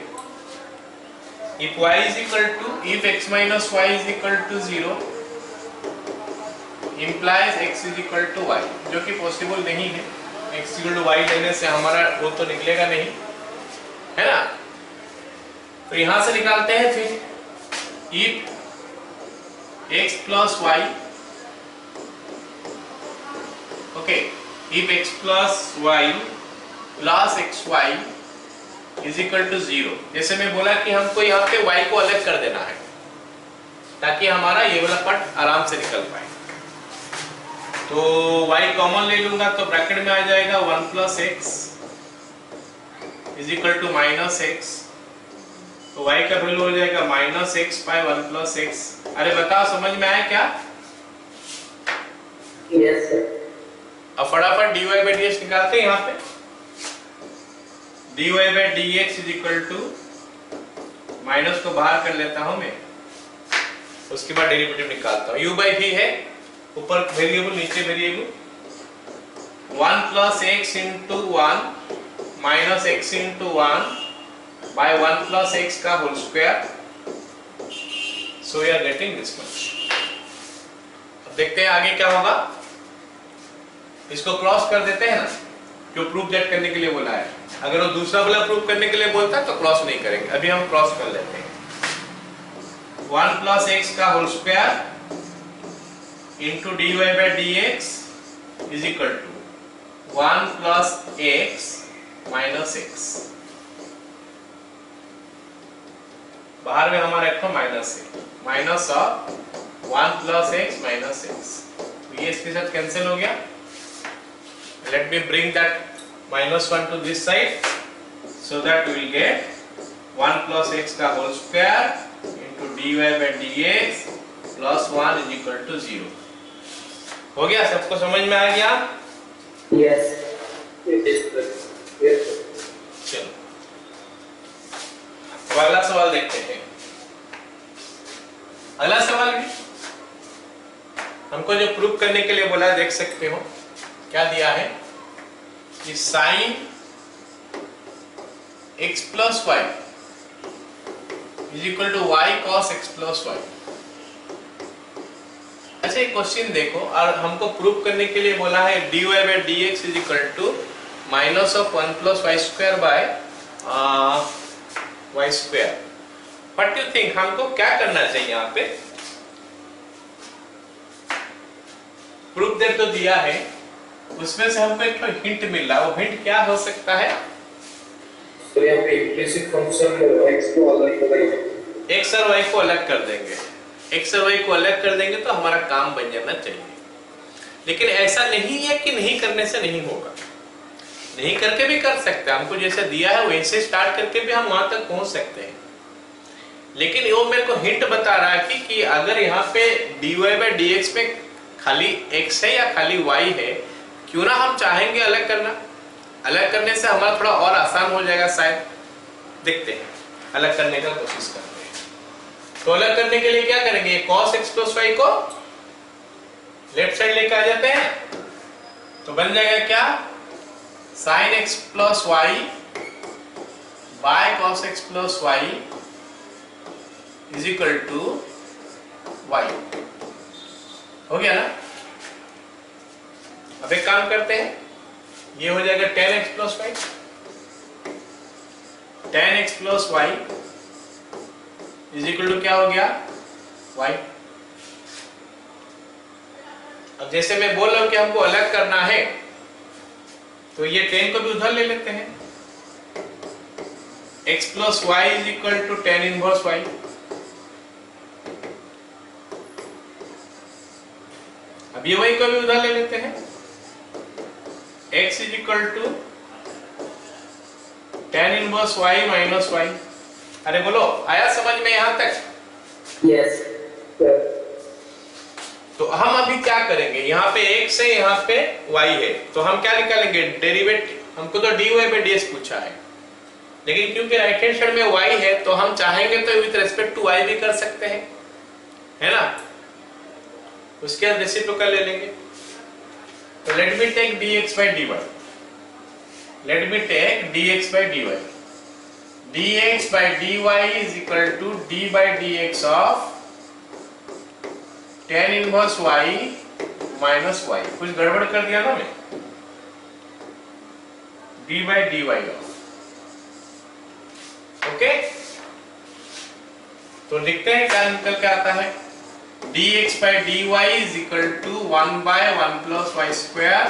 If y is equal to, if x minus y is equal to 0 implies x is equal to y, जो कि पॉसिबल नहीं है। x equal to y लेने से हमारा वो तो निकलेगा नहीं, है ना। तो यहां से निकालते हैं फिर if x plus y, okay, if x plus y plus xy is equal to 0। जैसे मैं बोला कि हमको यहाँ पे y को अलग कर देना है ताकि हमारा ये वाला पार्ट आराम से निकल पाए। तो y कॉमन ले लूंगा तो ब्रैकेट में आ जाएगा 1 plus x is equal to minus x. तो y का वैल्यू हो जाएगा minus x by 1 plus x. अरे बताओ समझ में आया क्या? Yes sir. अब फटाफट dy बाय dx निकालते हैं। यहाँ पे dy by dx is equal to, minus को बाहर कर लेता हूं मैं, उसके बाद डेरिवेटिव निकालता हूं। u बाय v है, ऊपर वेरिएबल नीचे variable 1 plus x into 1 minus x into 1 by 1 plus x का whole square. So we are getting this much. अब देखते हैं आगे क्या होगा। इसको क्रॉस कर देते हैं ना, जो प्रूफ दैट करने के लिए बोला है। अगर वो दूसरा वाला प्रूफ करने के लिए बोलता है तो क्रॉस नहीं करेंगे, अभी हम क्रॉस कर लेते हैं। 1 प्लस एक्स का whole square into dy by dx is equal to 1 plus x minus x। बाहर में हमारा एक माइनस है, minus of 1 plus x minus x। तो ये इसके साथ कैंसिल हो गया। Let me bring that minus 1 to this side so that we will get 1 plus x का whole square into dy by dx plus 1 is equal to 0। हो गया? सबको समझ में आ गया? यस चलो अगला सवाल देखते हैं। अगला सवाल भी हमको जो प्रूफ करने के लिए बोला है, देख सकते हो क्या दिया है कि sine x plus y is equal to y cos x plus y. अच्छा एक क्वेश्चन देखो, और हमको प्रूफ करने के लिए बोला है dy by dx is equal to minus of 1 plus y square by y square. What you think, हमको क्या करना चाहिए यहाँ पे? प्रूफ देर तो दिया है, उसमें से हमको एक हिंट मिल रहा है। वो हिंट क्या हो सकता है? तो यहाँ पे इम्प्लिसिट फंक्शन x को अलग कर देंगे, x और y को अलग कर देंगे। x और y को अलग कर देंगे तो हमारा काम बन जाना चाहिए। लेकिन ऐसा नहीं है कि नहीं करने से नहीं होगा, नहीं करके भी कर सकते हैं। हमको जैसे दिया है वैसे स्टार्ट करके भी हम वहां तक पहुंच सकते हैं। लेकिन वो मेरे को हिंट बता रहा है कि अगर यहाँ पे dy by dx में खाली x है या खाली y है, क्यों ना हम चाहेंगे अलग करना। अलग करने से हमारा थोड़ा और आसान हो जाएगा शायद। देखते हैं, अलग करने का कोशिश करते हैं। तो अलग करने के लिए क्या करेंगे? cos x plus y को लेफ्ट साइड लेके आ जाते हैं तो बन जाएगा क्या, sine x plus Y by cos x plus y is equal to y. हो गया ना। अब एक काम करते हैं, ये हो जाएगा tan x plus y, tan x plus y is equal to क्या हो गया, y। अब जैसे मैं बोल रहा हूं कि हमको अलग करना है तो ये tan को भी उधर ले लेते हैं, x plus y is equal to tan inverse y। अब ये y को भी उधर ले लेते हैं, x is equal to tan inverse y minus y। अरे बोलो, आया समझ में यहां तक? Yes, sir. तो हम अभी क्या करेंगे, यहाँ पे x है, यहाँ पे y है, तो हम क्या निकालेंगे, डेरिवेटिव। हमको तो dy बाई ds पूछा है, लेकिन क्योंकि राइट हैंड साइड में y है तो हम चाहेंगे तो विद रिस्पेक्ट टू y भी कर सकते हैं, है ना। उसके बाद रेसिप्रोकल ले लेंगे। तो let me take dx by dy, let me take dx by dy, dx by dy is equal to d by dx of tan inverse y minus y। कुछ गड़बड़ कर दिया ना मैं, d by dy of, okay. तो लिखते हैं क्या निकल के आता है, dx by dy is equal to 1 by 1 plus y square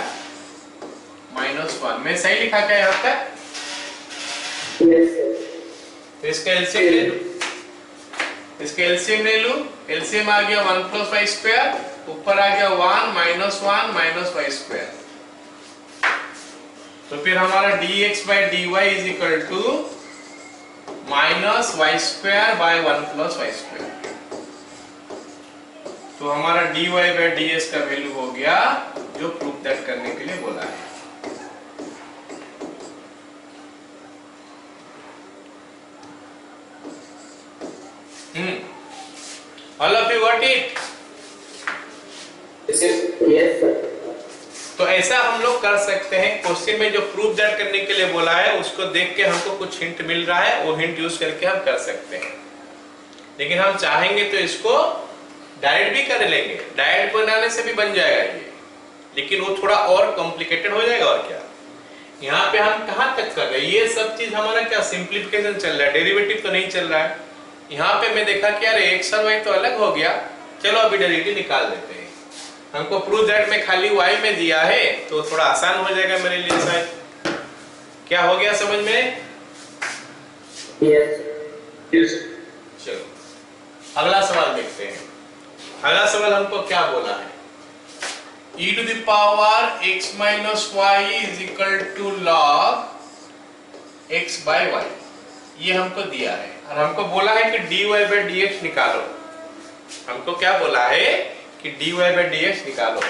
minus 1। मैं सही लिखा क्या यहाँ तक? Yes, sir. तो इसका एलसीएम ले लूं, इसका एलसीएम ले लूं, एलसीएम आ गया 1 plus y square, ऊपर आ गया 1 minus y square। तो फिर हमारा dx by dy is equal to minus y square by 1 plus y square। तो हमारा dy by ds का वैल्यू हो गया जो प्रूफ दैट करने के लिए बोला है। All of you got it? Yes, sir. तो ऐसा हम लोग कर सकते हैं, क्वेश्चन में जो प्रूफ दैट करने के लिए बोला है उसको देख के हमको कुछ हिंट मिल रहा है, वो हिंट यूज करके हम कर सकते हैं। लेकिन हम चाहेंगे तो इसको डायरेक्ट भी कर लेंगे, डायरेक्ट बनाने से भी बन जाएगा ये, लेकिन वो थोड़ा और कॉम्प्लिकेटेड हो जाएगा। और क्या यहाँ पे हम कहां तक कर रहे हैं, ये सब चीज हमारा क्या सिंप्लीफिकेशन चल रहा है, डेरिवेटिव तो नहीं चल रहा है। यहाँ पे मैं देखा कि यार x और y तो अलग हो गया, चलो अभी डेरिवेटिव निकाल देते हैं। हमको प्रूव दैट में खाली y में दिया है तो थोड़ा आसान हो जाएगा मेरे लिए शायद। क्या हो गया समझ में? Yes. Yes. चलो अगला सवाल देखते हैं। अगला सवाल हमको क्या बोला है, e to the power x minus y is equal to log x by y, ये हमको दिया है और हमको बोला है कि dy by dx निकालो। हमको क्या बोला है कि dy by dx निकालो।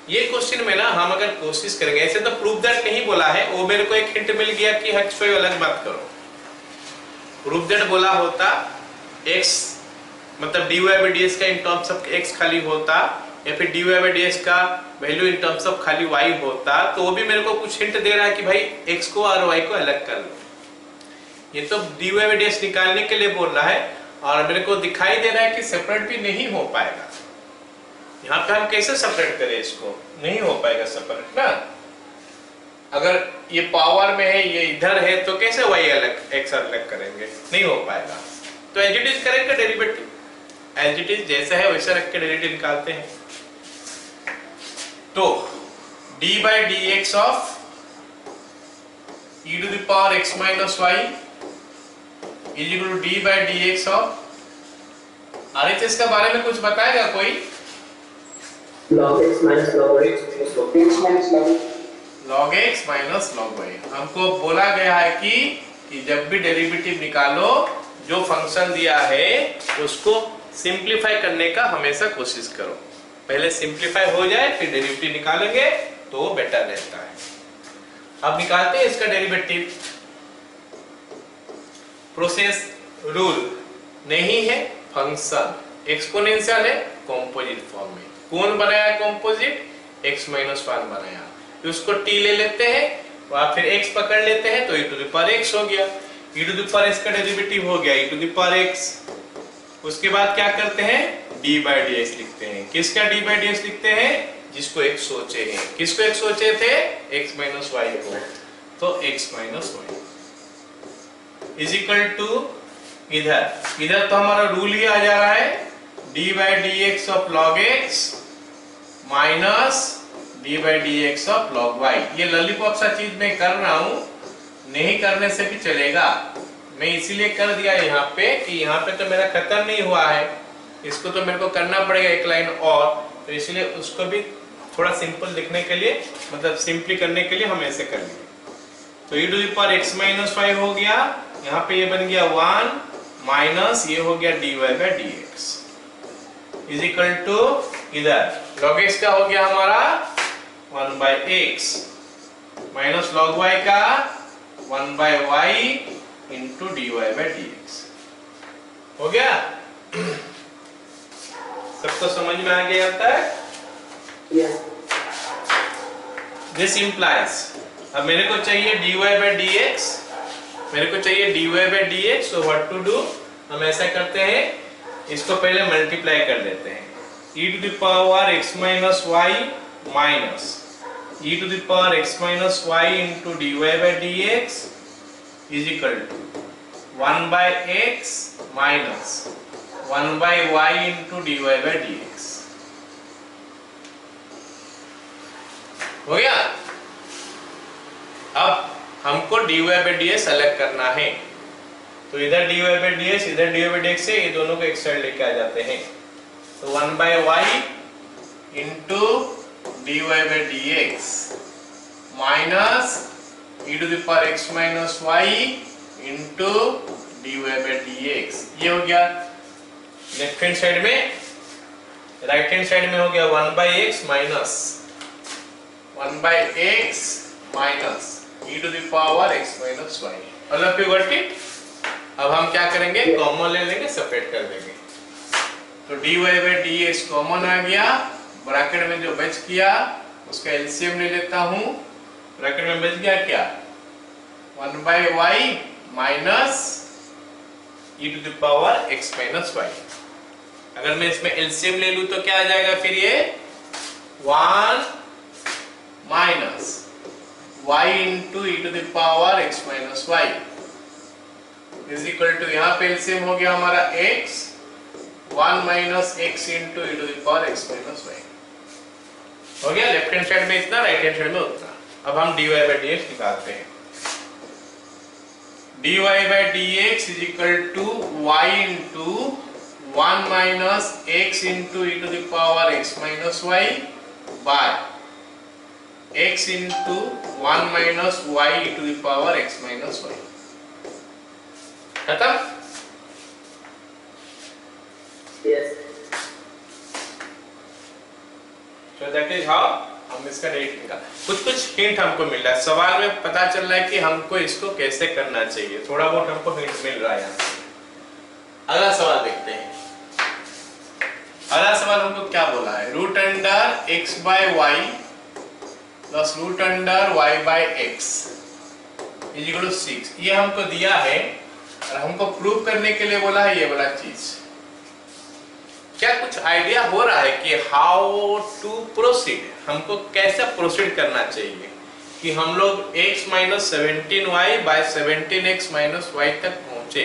ये क्वेश्चन में ना हम अगर कोशिश करेंगे, ऐसे तो प्रूफ दैट नहीं बोला है, वो मेरे को एक हिंट मिल गया कि h y अलग मत करो। प्रूफ दैट बोला होता x मतलब dy by dx का इन टर्म्स ऑफ x खाली होता, या फिर dy by dx का वैल्यू इन टर्म्स ऑफ खाली y होता, तो वो भी मेरे को कुछ हिंट दे रहा है कि भाई x को और y को अलग कर लो। ये तो dy by dx निकालने के लिए बोल रहा है और मेरे को दिखाई दे रहा है कि सेपरेट भी नहीं हो पाएगा। यहाँ पे हम कैसे सेपरेट करें इसको, नहीं हो पाएगा सेपरेट ना। अगर ये पावर में है, ये इधर है, तो कैसे y अलग x अलग करेंगे, नहीं हो पाएगा। तो एज इट इज करेंगे डेरिवेटिव, एज इट इज जैसा है वैसा रख के डेरिवेटिव निकालते हैं। तो d by dx of e to the power x minus y is equal to d by dx of, RHS के बारे में कुछ बताएगा कोई? Log x minus log y minus log x minus log x minus log y। हमको बोला गया है कि जब भी डेरिवेटिव निकालो, जो फंक्शन दिया है उसको सिंप्लीफाई करने का हमेशा कोशिश करो। पहले सिंप्लीफाई हो जाए फिर डेरिवेटिव निकालेंगे तो वो बेटर रहता है। अब निकालते हैं इसका डेरिवेटिव। प्रोसेस रूल नहीं है, फंक्शन एक्सपोनेंशियल है, कंपोजिट फॉर्म में। कौन बनाया कंपोजिट? x माइनस 1 बनाया। तो उसको t ले लेते हैं और फिर x पकड़ लेते हैं तो e to the power x हो गया। e to the power x का डेरिवेटिव हो गया e to the power x। उसके बाद क्या करते हैं? d बाई dx लिखते हैं। किसका d बाई dx लिखते हैं? जिसको x सोचे हैं। किसको x सोचे थे? x माइनस y को। तो x minus y is equal to इधर तो हमारा रूल ही आ जा रहा है d by dx of log x minus d by dx of log y। ये लॉलीपॉप सा चीज मैं कर रहा हूं, नहीं करने से भी चलेगा, मैं इसीलिए कर दिया यहाँ पे कि यहाँ पे तो मेरा खत्म नहीं हुआ है, इसको तो मेरे को करना पड़ेगा एक लाइन और, तो इसलिए उसको भी थोड़ा सिंपल लिखने के लिए, मतलब सिंपली करने के लिए हम ऐसे कर लेंगे। तो e to the power x minus 5 हो गया, यहाँ पे ये बन गया 1 माइनस ये हो गया dy by dx is equal to इधर log x का हो गया हमारा 1 by x minus log y का 1 by y into dy by dx हो गया। सबको समझ में आ गया आता है? दिस इंप्लाइज, अब मेरे को चाहिए dy बाई dx, मेरे को चाहिए dy by dx, so what to do, हम ऐसा करते हैं, इसको पहले मल्टीप्लाई कर देते हैं। e to the power x minus y minus e to the power x minus y into dy by dx is equal to 1 by x minus 1 by y into dy by dx हो गया। अब हमको dy by dx अलग करना है, तो इधर dy by dx इधर dy बाई dx से ये दोनों को एक साइड लेके आ जाते हैं, तो 1 by y into dy by dx minus e to the power x minus y into dy by dx, ये हो गया लेफ्ट हैंड साइड में। राइट हैंड साइड में हो गया 1 by x minus 1 by x minus e to the power x minus y। All of you got it? अब हम क्या करेंगे, कॉमन ले लेंगे, सेपरेट कर देंगे। तो dy बाई dx कॉमन आ गया, ब्रैकेट में जो बच गया उसका एलसीएम ले लेता हूं। ब्रैकेट में बच गया क्या? 1 by y minus e to the power x minus y। अगर मैं इसमें एलसीएम ले लूं तो क्या आ जाएगा फिर? ये 1 minus y into e to the power x minus y is equal to, यहाँ पे एलसीएम हो गया हमारा x, 1 minus x into e to the power x minus y हो गया। लेफ्ट हैंड साइड में इतना, राइट हैंड साइड में उतना। अब हम dy बाई dx निकालते हैं। dy by dx is equal to y into 1 minus x into e to the power x minus y by x into 1 minus y e to the power x minus y। खत्म? Yes. So that is how हम इसका rate निकाल। कुछ hint हमको मिल रहा है, सवाल में पता चल रहा है कि हमको इसको कैसे करना चाहिए, थोड़ा बहुत हमको हिंट मिल रहा है यहाँ से। अगला सवाल देखते हैं। अगला सवाल हमको क्या बोला है? Root under x by y plus root under y by x is equal to 6। ये हमको दिया है और हमको प्रूव करने के लिए बोला है ये वाला चीज। क्या कुछ आइडिया हो रहा है कि हाउ टू प्रोसीड, हमको कैसे प्रोसीड करना चाहिए कि हम लोग x minus 17y by 17x minus y तक पहुंचे?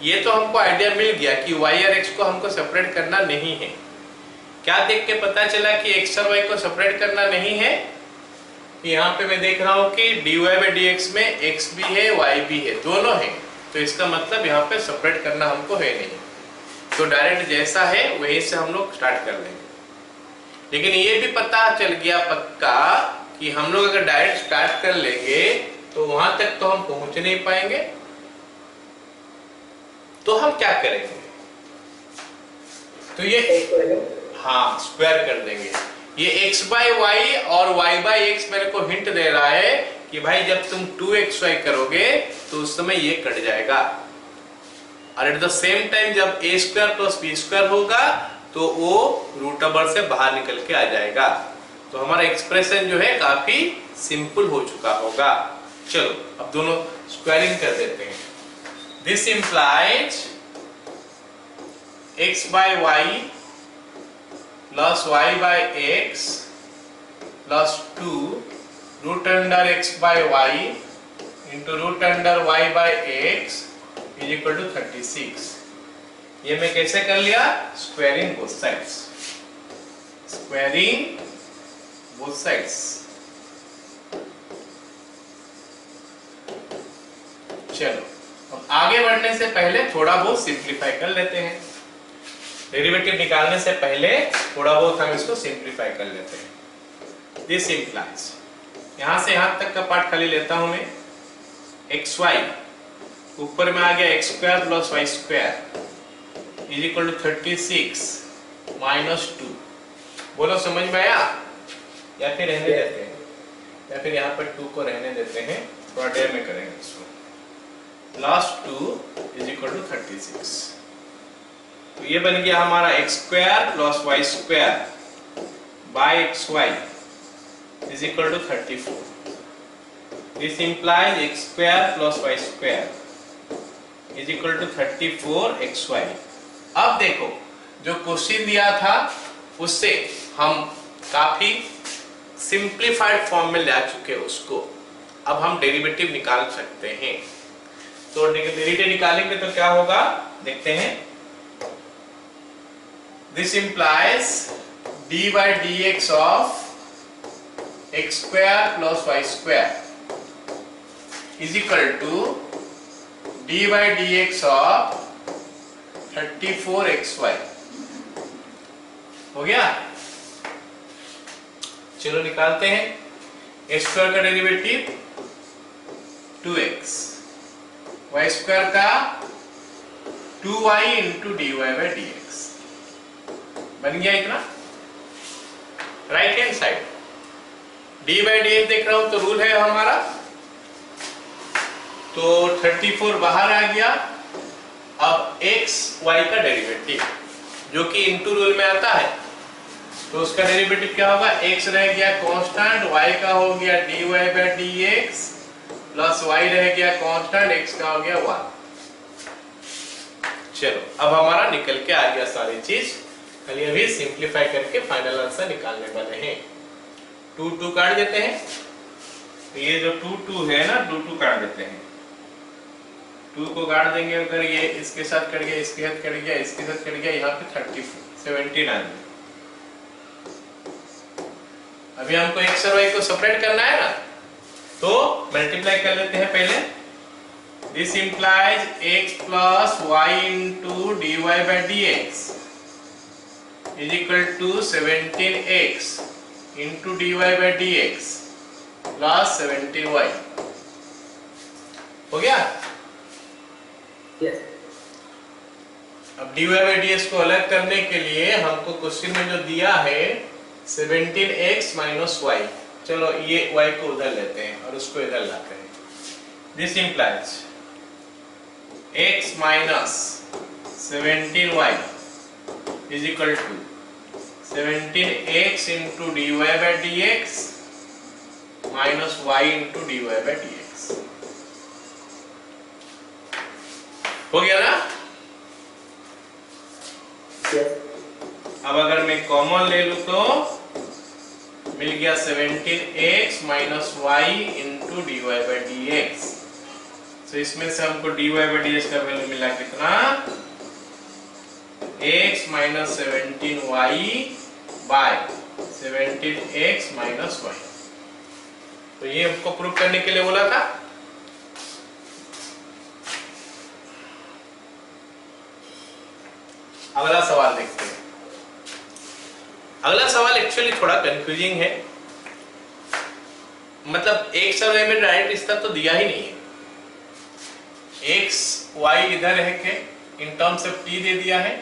ये तो हमको आइडिया मिल गया कि y और x को हमको सेपरेट करना नहीं है। क्या देख के पता चला कि x और y को सेपरेट करना नहीं है? यहाँ पे मैं देख रहा हूँ कि dy बाई dx में x भी है y भी है, दोनों है, तो इसका मतलब यहाँ पे सेपरेट करना हमको है नहीं, तो डायरेक्ट जैसा है वहीं से हम लोग स्टार्ट कर लेंगे। लेकिन ये भी पता चल गया पक्का कि हम लोग अगर डायरेक्ट स्टार्ट कर लेंगे तो वहां तक तो हम पहुंच नहीं पाएंगे, तो हम क्या करेंगे? तो ये हाँ स्क्वायर कर देंगे। ये x बाई वाई और y बाई x मेरे को हिंट दे रहा है कि भाई जब तुम 2xy करोगे तो उस समय ये कट जाएगा, और एट द सेम टाइम जब a square plus b square होगा तो वो रूट ओवर से बाहर निकल के आ जाएगा। तो हमारा एक्सप्रेशन जो है काफी सिंपल हो चुका होगा। चलो अब दोनों स्क्वायरिंग कर देते हैं। This implies x by y plus y by x plus 2 root under x by y into root under y by x is equal to 36। ये मैं कैसे कर लिया? Squaring both sides, squaring both sides. चलो अब आगे बढ़ने से पहले थोड़ा बहुत सिंप्लीफाई कर लेते हैं। डेरिवेटिव निकालने से पहले थोड़ा बहुत हम इसको सिंप्लीफाई कर लेते हैं। दिस इंप्लाइज, यहां से यहां तक का पार्ट खाली लेता हूं मैं। एक्स वाई ऊपर में आ गया x square plus y square is equal to 36 minus 2। बोलो समझ में आया? या फिर रहने देते हैं, या फिर यहाँ पर 2 को रहने देते हैं, थोड़ा देर में करेंगे इसको। Plus 2 is equal to 36। तो ये बन गया हमारा x square plus y square by x y is equal to 34। This implies x square plus y square is equal to 34 x y. अब देखो जो क्वेश्चन दिया था उससे हम काफी सिंप्लीफाइड फॉर्म में ला चुके उसको। अब हम डेरिवेटिव निकाल सकते हैं। तो डेरिवेटिव निकालेंगे तो क्या होगा देखते हैं। This implies d by dx of x square plus y square is equal to d by dx of 34xy। हो गया? चलो निकालते हैं। x स्क्वायर का डेरिवेटिव 2x, y स्क्वायर का 2y into dy by dx बन गया इतना। Right hand side d by D देख रहा हूं तो रूल है हमारा, तो 34 बाहर आ गया। अब x y का डेरिवेटिव जो कि इनटू रूल में आता है, तो उसका डेरिवेटिव क्या होगा? x रह गया कांस्टेंट, y का हो गया dy by dx plus y रह गया कांस्टेंट, x का हो गया 1। चलो अब हमारा निकल के आ गया सारी चीज। खाली अभी सिंप्लीफाई करके फाइनल आंसर निकालने वाले हैं। 2 2 काट देते हैं। तो ये जो 2 2 है ना, 2 2 काट देते हैं। 2 को काट देंगे अगर ये इसके साथ कट गया, इसके साथ कट गया, इसके साथ कट गया, यहाँ पे 17 आ गया। अभी हमको x और y को सेपरेट करना है ना, तो मल्टीप्लाई कर लेते हैं पहले। This implies x plus y into dy by dx is equal to 17x into dy by dx plus 17y। हो गया? Yes. अब dy by dx को अलग करने के लिए हमको क्वेश्चन में जो दिया है 17x minus y, चलो ये y को उधर लेते हैं और उसको इधर लाते हैं। This implies x minus 17y is equal to 17x into dy by dx minus y into dy by dx। हो गया ना? Yes. अब अगर मैं कॉमन ले लूं तो मिल गया 17x minus y into dy by dx। तो इसमें से हमको dy by dx का वैल्यू मिला कितना? x minus 17y by 17x minus y। तो ये हमको प्रूव करने के लिए बोला था। अगला सवाल देखते हैं। अगला सवाल एक्चुअली थोड़ा कंफ्यूजिंग है, मतलब x और y में डायरेक्ट रिश्ता तो दिया ही नहीं है। x y इधर है के इन टर्म्स ऑफ t दे दिया है,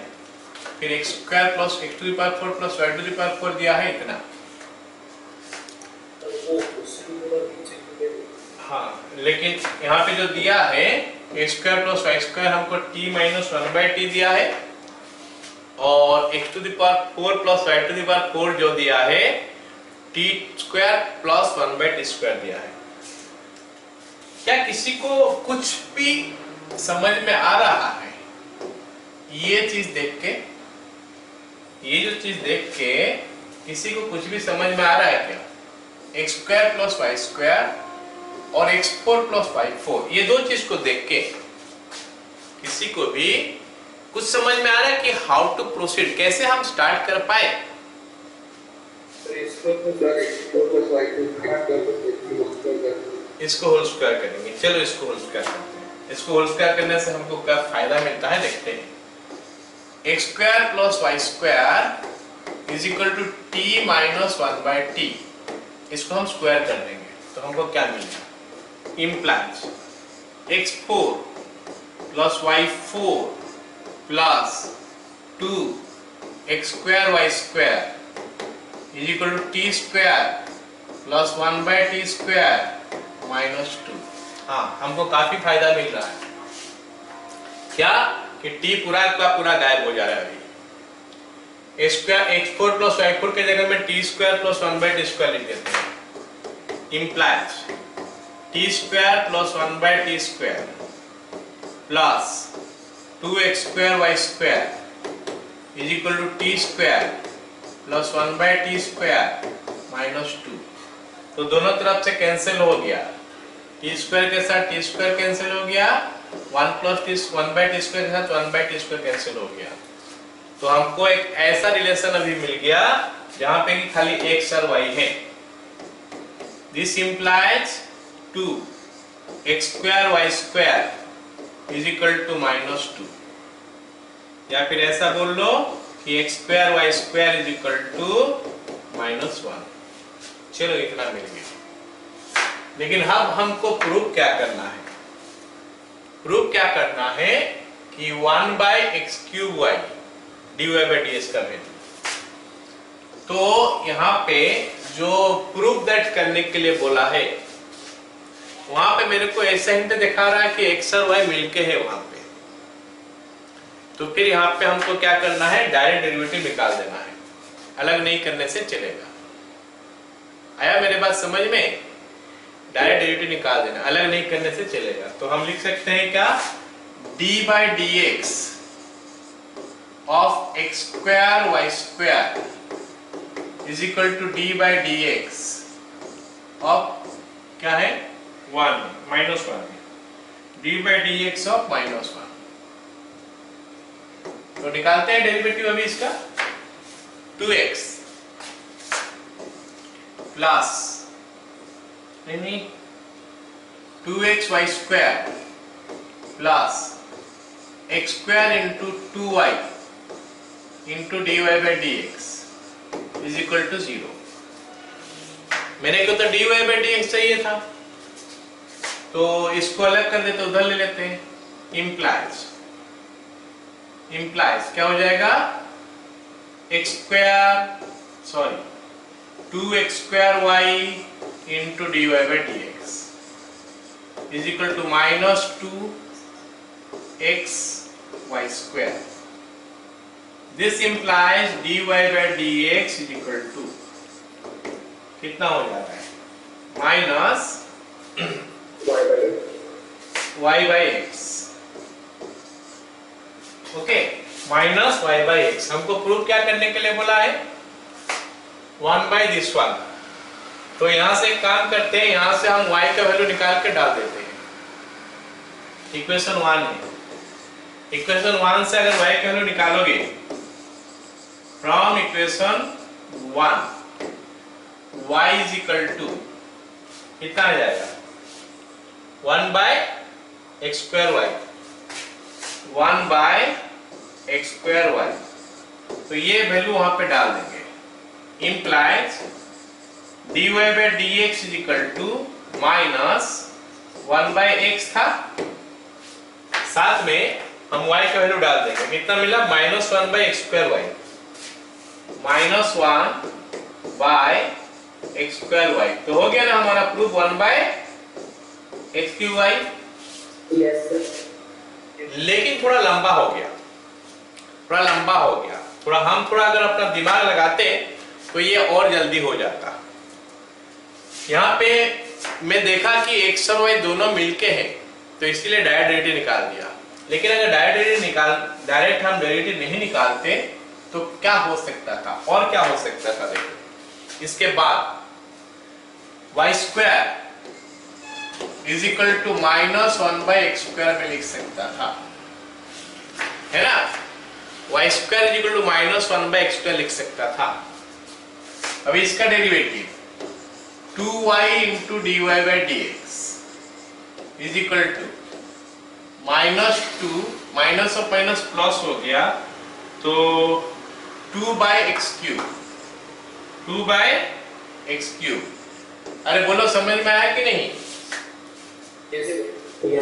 फिर x square plus x to the power 4 plus y to the power 4 दिया है इतना। हाँ, लेकिन यहाँ पे जो दिया है x square plus y square हमको t माइनस 1/t दिया है, और x to the power 4 plus y to the power 4 जो दिया है t स्क्वायर प्लस 1/t² दिया है। क्या किसी को कुछ भी समझ में आ रहा है? ये चीज देख के, ये जो चीज देख के किसी को कुछ भी समझ में आ रहा है क्या? x² प्लस y² और x4 प्लस y4, ये दो चीज को देख के किसी को भी कुछ समझ में आ रहा है कि हाउ टू प्रोसीड, कैसे हम स्टार्ट कर पाए? इसको होल स्क्वायर करेंगे। चलो इसको होल स्क्वायर करते हैं। इसको होल स्क्वायर करने से हमको क्या फायदा मिलता है देखते हैं। x² plus y² is equal to t minus 1/t। इसको हम स्क्वायर कर देंगे तो हमको क्या मिलेगा? Implies x4 plus y4 plus 2x² y² is equal to t² plus 1/t² minus 2। हाँ, हमको काफी फायदा मिल रहा है। क्या कि t पूरा का पूरा गायब हो जा रहा है अभी। x4 प्लस y4 के जगह में t² प्लस 1/t² लिख देते हैं। Implies t² plus 1/t² plus 2x² y² is equal to t² plus 1/t² minus 2। तो दोनों तरफ से कैंसिल हो गया। t² के साथ t² कैंसिल हो गया, 1 प्लस 1/t² के साथ 1/t² कैंसिल हो गया। तो हमको एक ऐसा रिलेशन अभी मिल गया जहां पे कि खाली x और y है। This implies 2x² y² is equal to minus 2, या फिर ऐसा बोल लो कि x² y² is equal to minus 1। चलो इतना मिल गया। लेकिन अब हमको प्रूव क्या करना है? प्रूव क्या करना है कि 1/x³ dy/dx का वैल्यू। तो यहाँ पे जो प्रूव दैट करने के लिए बोला है, वहां पे मेरे को ऐसा हिंट दिखा रहा है कि x और y मिलके है वहां पे। तो फिर यहाँ पे हमको क्या करना है? डायरेक्ट डेरिवेटिव निकाल देना है, अलग नहीं करने से चलेगा। आया मेरे बात समझ में? डायरेक्ट डेरिवेटिव निकाल देना, अलग नहीं करने से चलेगा। तो हम लिख सकते हैं क्या? d/dx of x² y² is equal to d/dx of क्या है? 1 माइनस 1, d/dx ऑफ माइनस 1। तो निकालते हैं डेरिवेटिव अभी इसका। 2x plus 2x y² plus x² into 2y into dy/dx is equal to 0। मेरे को तो dy/dx चाहिए था, तो इसको अलग कर देते, उधर ले लेते हैं। इम्प्लाइज क्या हो जाएगा? 2x² y into dy/dx is equal to minus 2x y²। This implies dy/dx is equal to कितना हो जाता है? Minus y/x। Okay, minus y/x। हमको प्रूव क्या करने के लिए बोला है? 1/this1। तो यहां से एक काम करते हैं, यहां से हम y का वैल्यू निकाल के डाल देते हैं। इक्वेशन 1 है। इक्वेशन 1 से अगर y का वैल्यू निकालोगे from equation 1, y is equal to कितना आ जाएगा? 1/x²y, 1/x²y। तो ये वैल्यू वहां पे डाल देंगे। Implies dy/dx is equal to minus 1/x था, साथ में हम y का वैल्यू डाल देंगे। कितना मिला? Minus 1/x²y, minus 1/x²y। तो हो गया ना हमारा प्रूफ 1/x³y। Yes sir. लेकिन थोड़ा लंबा हो गया, थोड़ा लंबा हो गया। थोड़ा अगर अपना दिमाग लगाते तो ये और जल्दी हो जाता। यहाँ पे मैं देखा कि x और y दोनों मिलके हैं तो इसीलिए डायरेक्ट डेरिवेटिव निकाल दिया। लेकिन अगर डायरेक्ट हम डेरिवेटिव नहीं निकालते तो क्या हो सकता था, और क्या हो सकता था देखो। इसके बाद y square is equal to minus 1/x² में लिख सकता था, है ना। y square is equal to minus 1/x² लिख सकता था। अभी इसका derivative 2y into dy/dx is equal to -2 minus और माइनस प्लस हो गया तो 2/x³। अरे बोलो समझ में आया कि नहीं।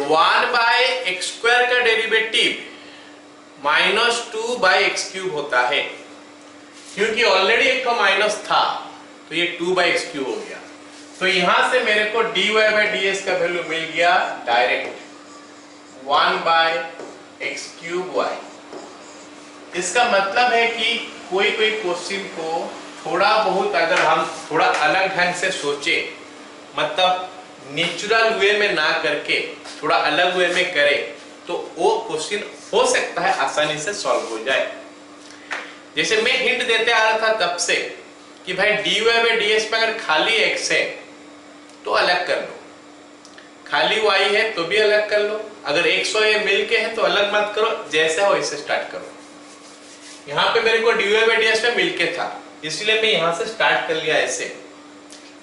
1/x² का डेरिवेटिव -2/x³ होता है, क्योंकि ऑलरेडी एक तो माइनस था तो ये 2/x³ हो गया। तो यहां से मेरे को dy/ds का वैल्यू मिल गया डायरेक्ट 1/x³y। इसका मतलब है कि कोई क्वेश्चन को थोड़ा बहुत अगर हम थोड़ा अलग ढंग से सोचे, मतलब नेचुरल वे में ना करके थोड़ा अलग वे में करें, तो वो क्वेश्चन हो सकता है आसानी से सॉल्व हो जाए। जैसे मैं हिंट देते आ रहा था तब से कि भाई dy/ds में अगर खाली x है तो अलग कर लो, खाली y है तो भी अलग कर लो, अगर x और y मिलके है तो अलग मत करो, जैसे हो वैसे स्टार्ट करो। यहाँ पे मेरे को dy/ds में मिलके था इसलिए मैं यहाँ से स्टार्ट कर लिया ऐसे,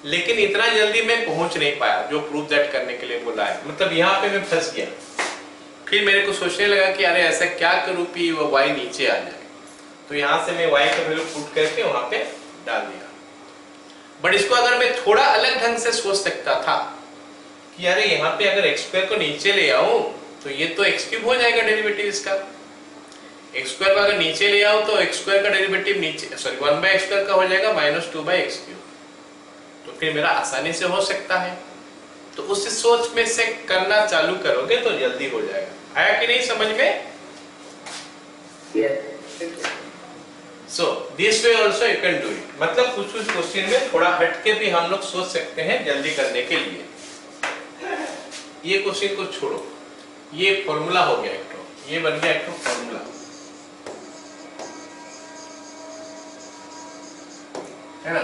लेकिन इतना जल्दी मैं पहुंच नहीं पाया जो प्रूफ दैट करने के लिए बोला है। मतलब यहाँ पे मैं फंस गया। फिर मेरे को सोचने लगा कि अरे ऐसा क्या करूं कि वो y नीचे आ जाए, तो यहाँ से मैं y का वैल्यू पुट करके वहां पे डाल दिया। बट इसको अगर मैं थोड़ा अलग ढंग से सोच सकता था कि अरे यहाँ पे अगर x² को नीचे ले आऊं तो ये तो x³ हो जाएगा डेरिवेटिव इसका। x² को अगर नीचे ले आओ तो x² का डेरिवेटिव नीचे 1/x² का हो जाएगा -2/x³। तो फिर मेरा आसानी से हो सकता है। तो उस सोच में से करना चालू करोगे तो जल्दी हो जाएगा। आया कि नहीं समझ में? So this way also you can do it। मतलब कुछ क्वेश्चन में थोड़ा हटके भी हम लोग सोच सकते हैं जल्दी करने के लिए। ये क्वेश्चन को छोड़ो, ये फॉर्मूला हो गया एक तो, ये बन गया एक तो फॉर्मूला, है ना।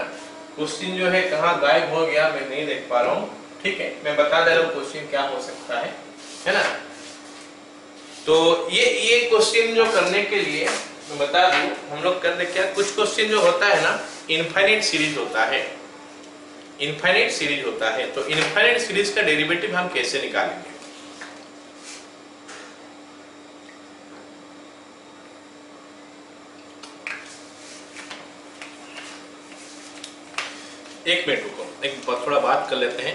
क्वेश्चन जो है कहाँ गायब हो गया मैं नहीं देख पा रहा हूँ। ठीक है, मैं बता दे रहा हूँ क्वेश्चन क्या हो सकता है ना। तो ये क्वेश्चन जो करने के लिए मैं बता दूं, हम लोग करते क्या, कुछ क्वेश्चन जो होता है ना इनफाइनाइट सीरीज होता है, इनफाइनाइट सीरीज होता है। तो इनफाइनाइट सीरीज का डेरिवेटिव हम कैसे निकालेंगे? एक मिनट रुको, एक थोड़ा बात कर लेते हैं।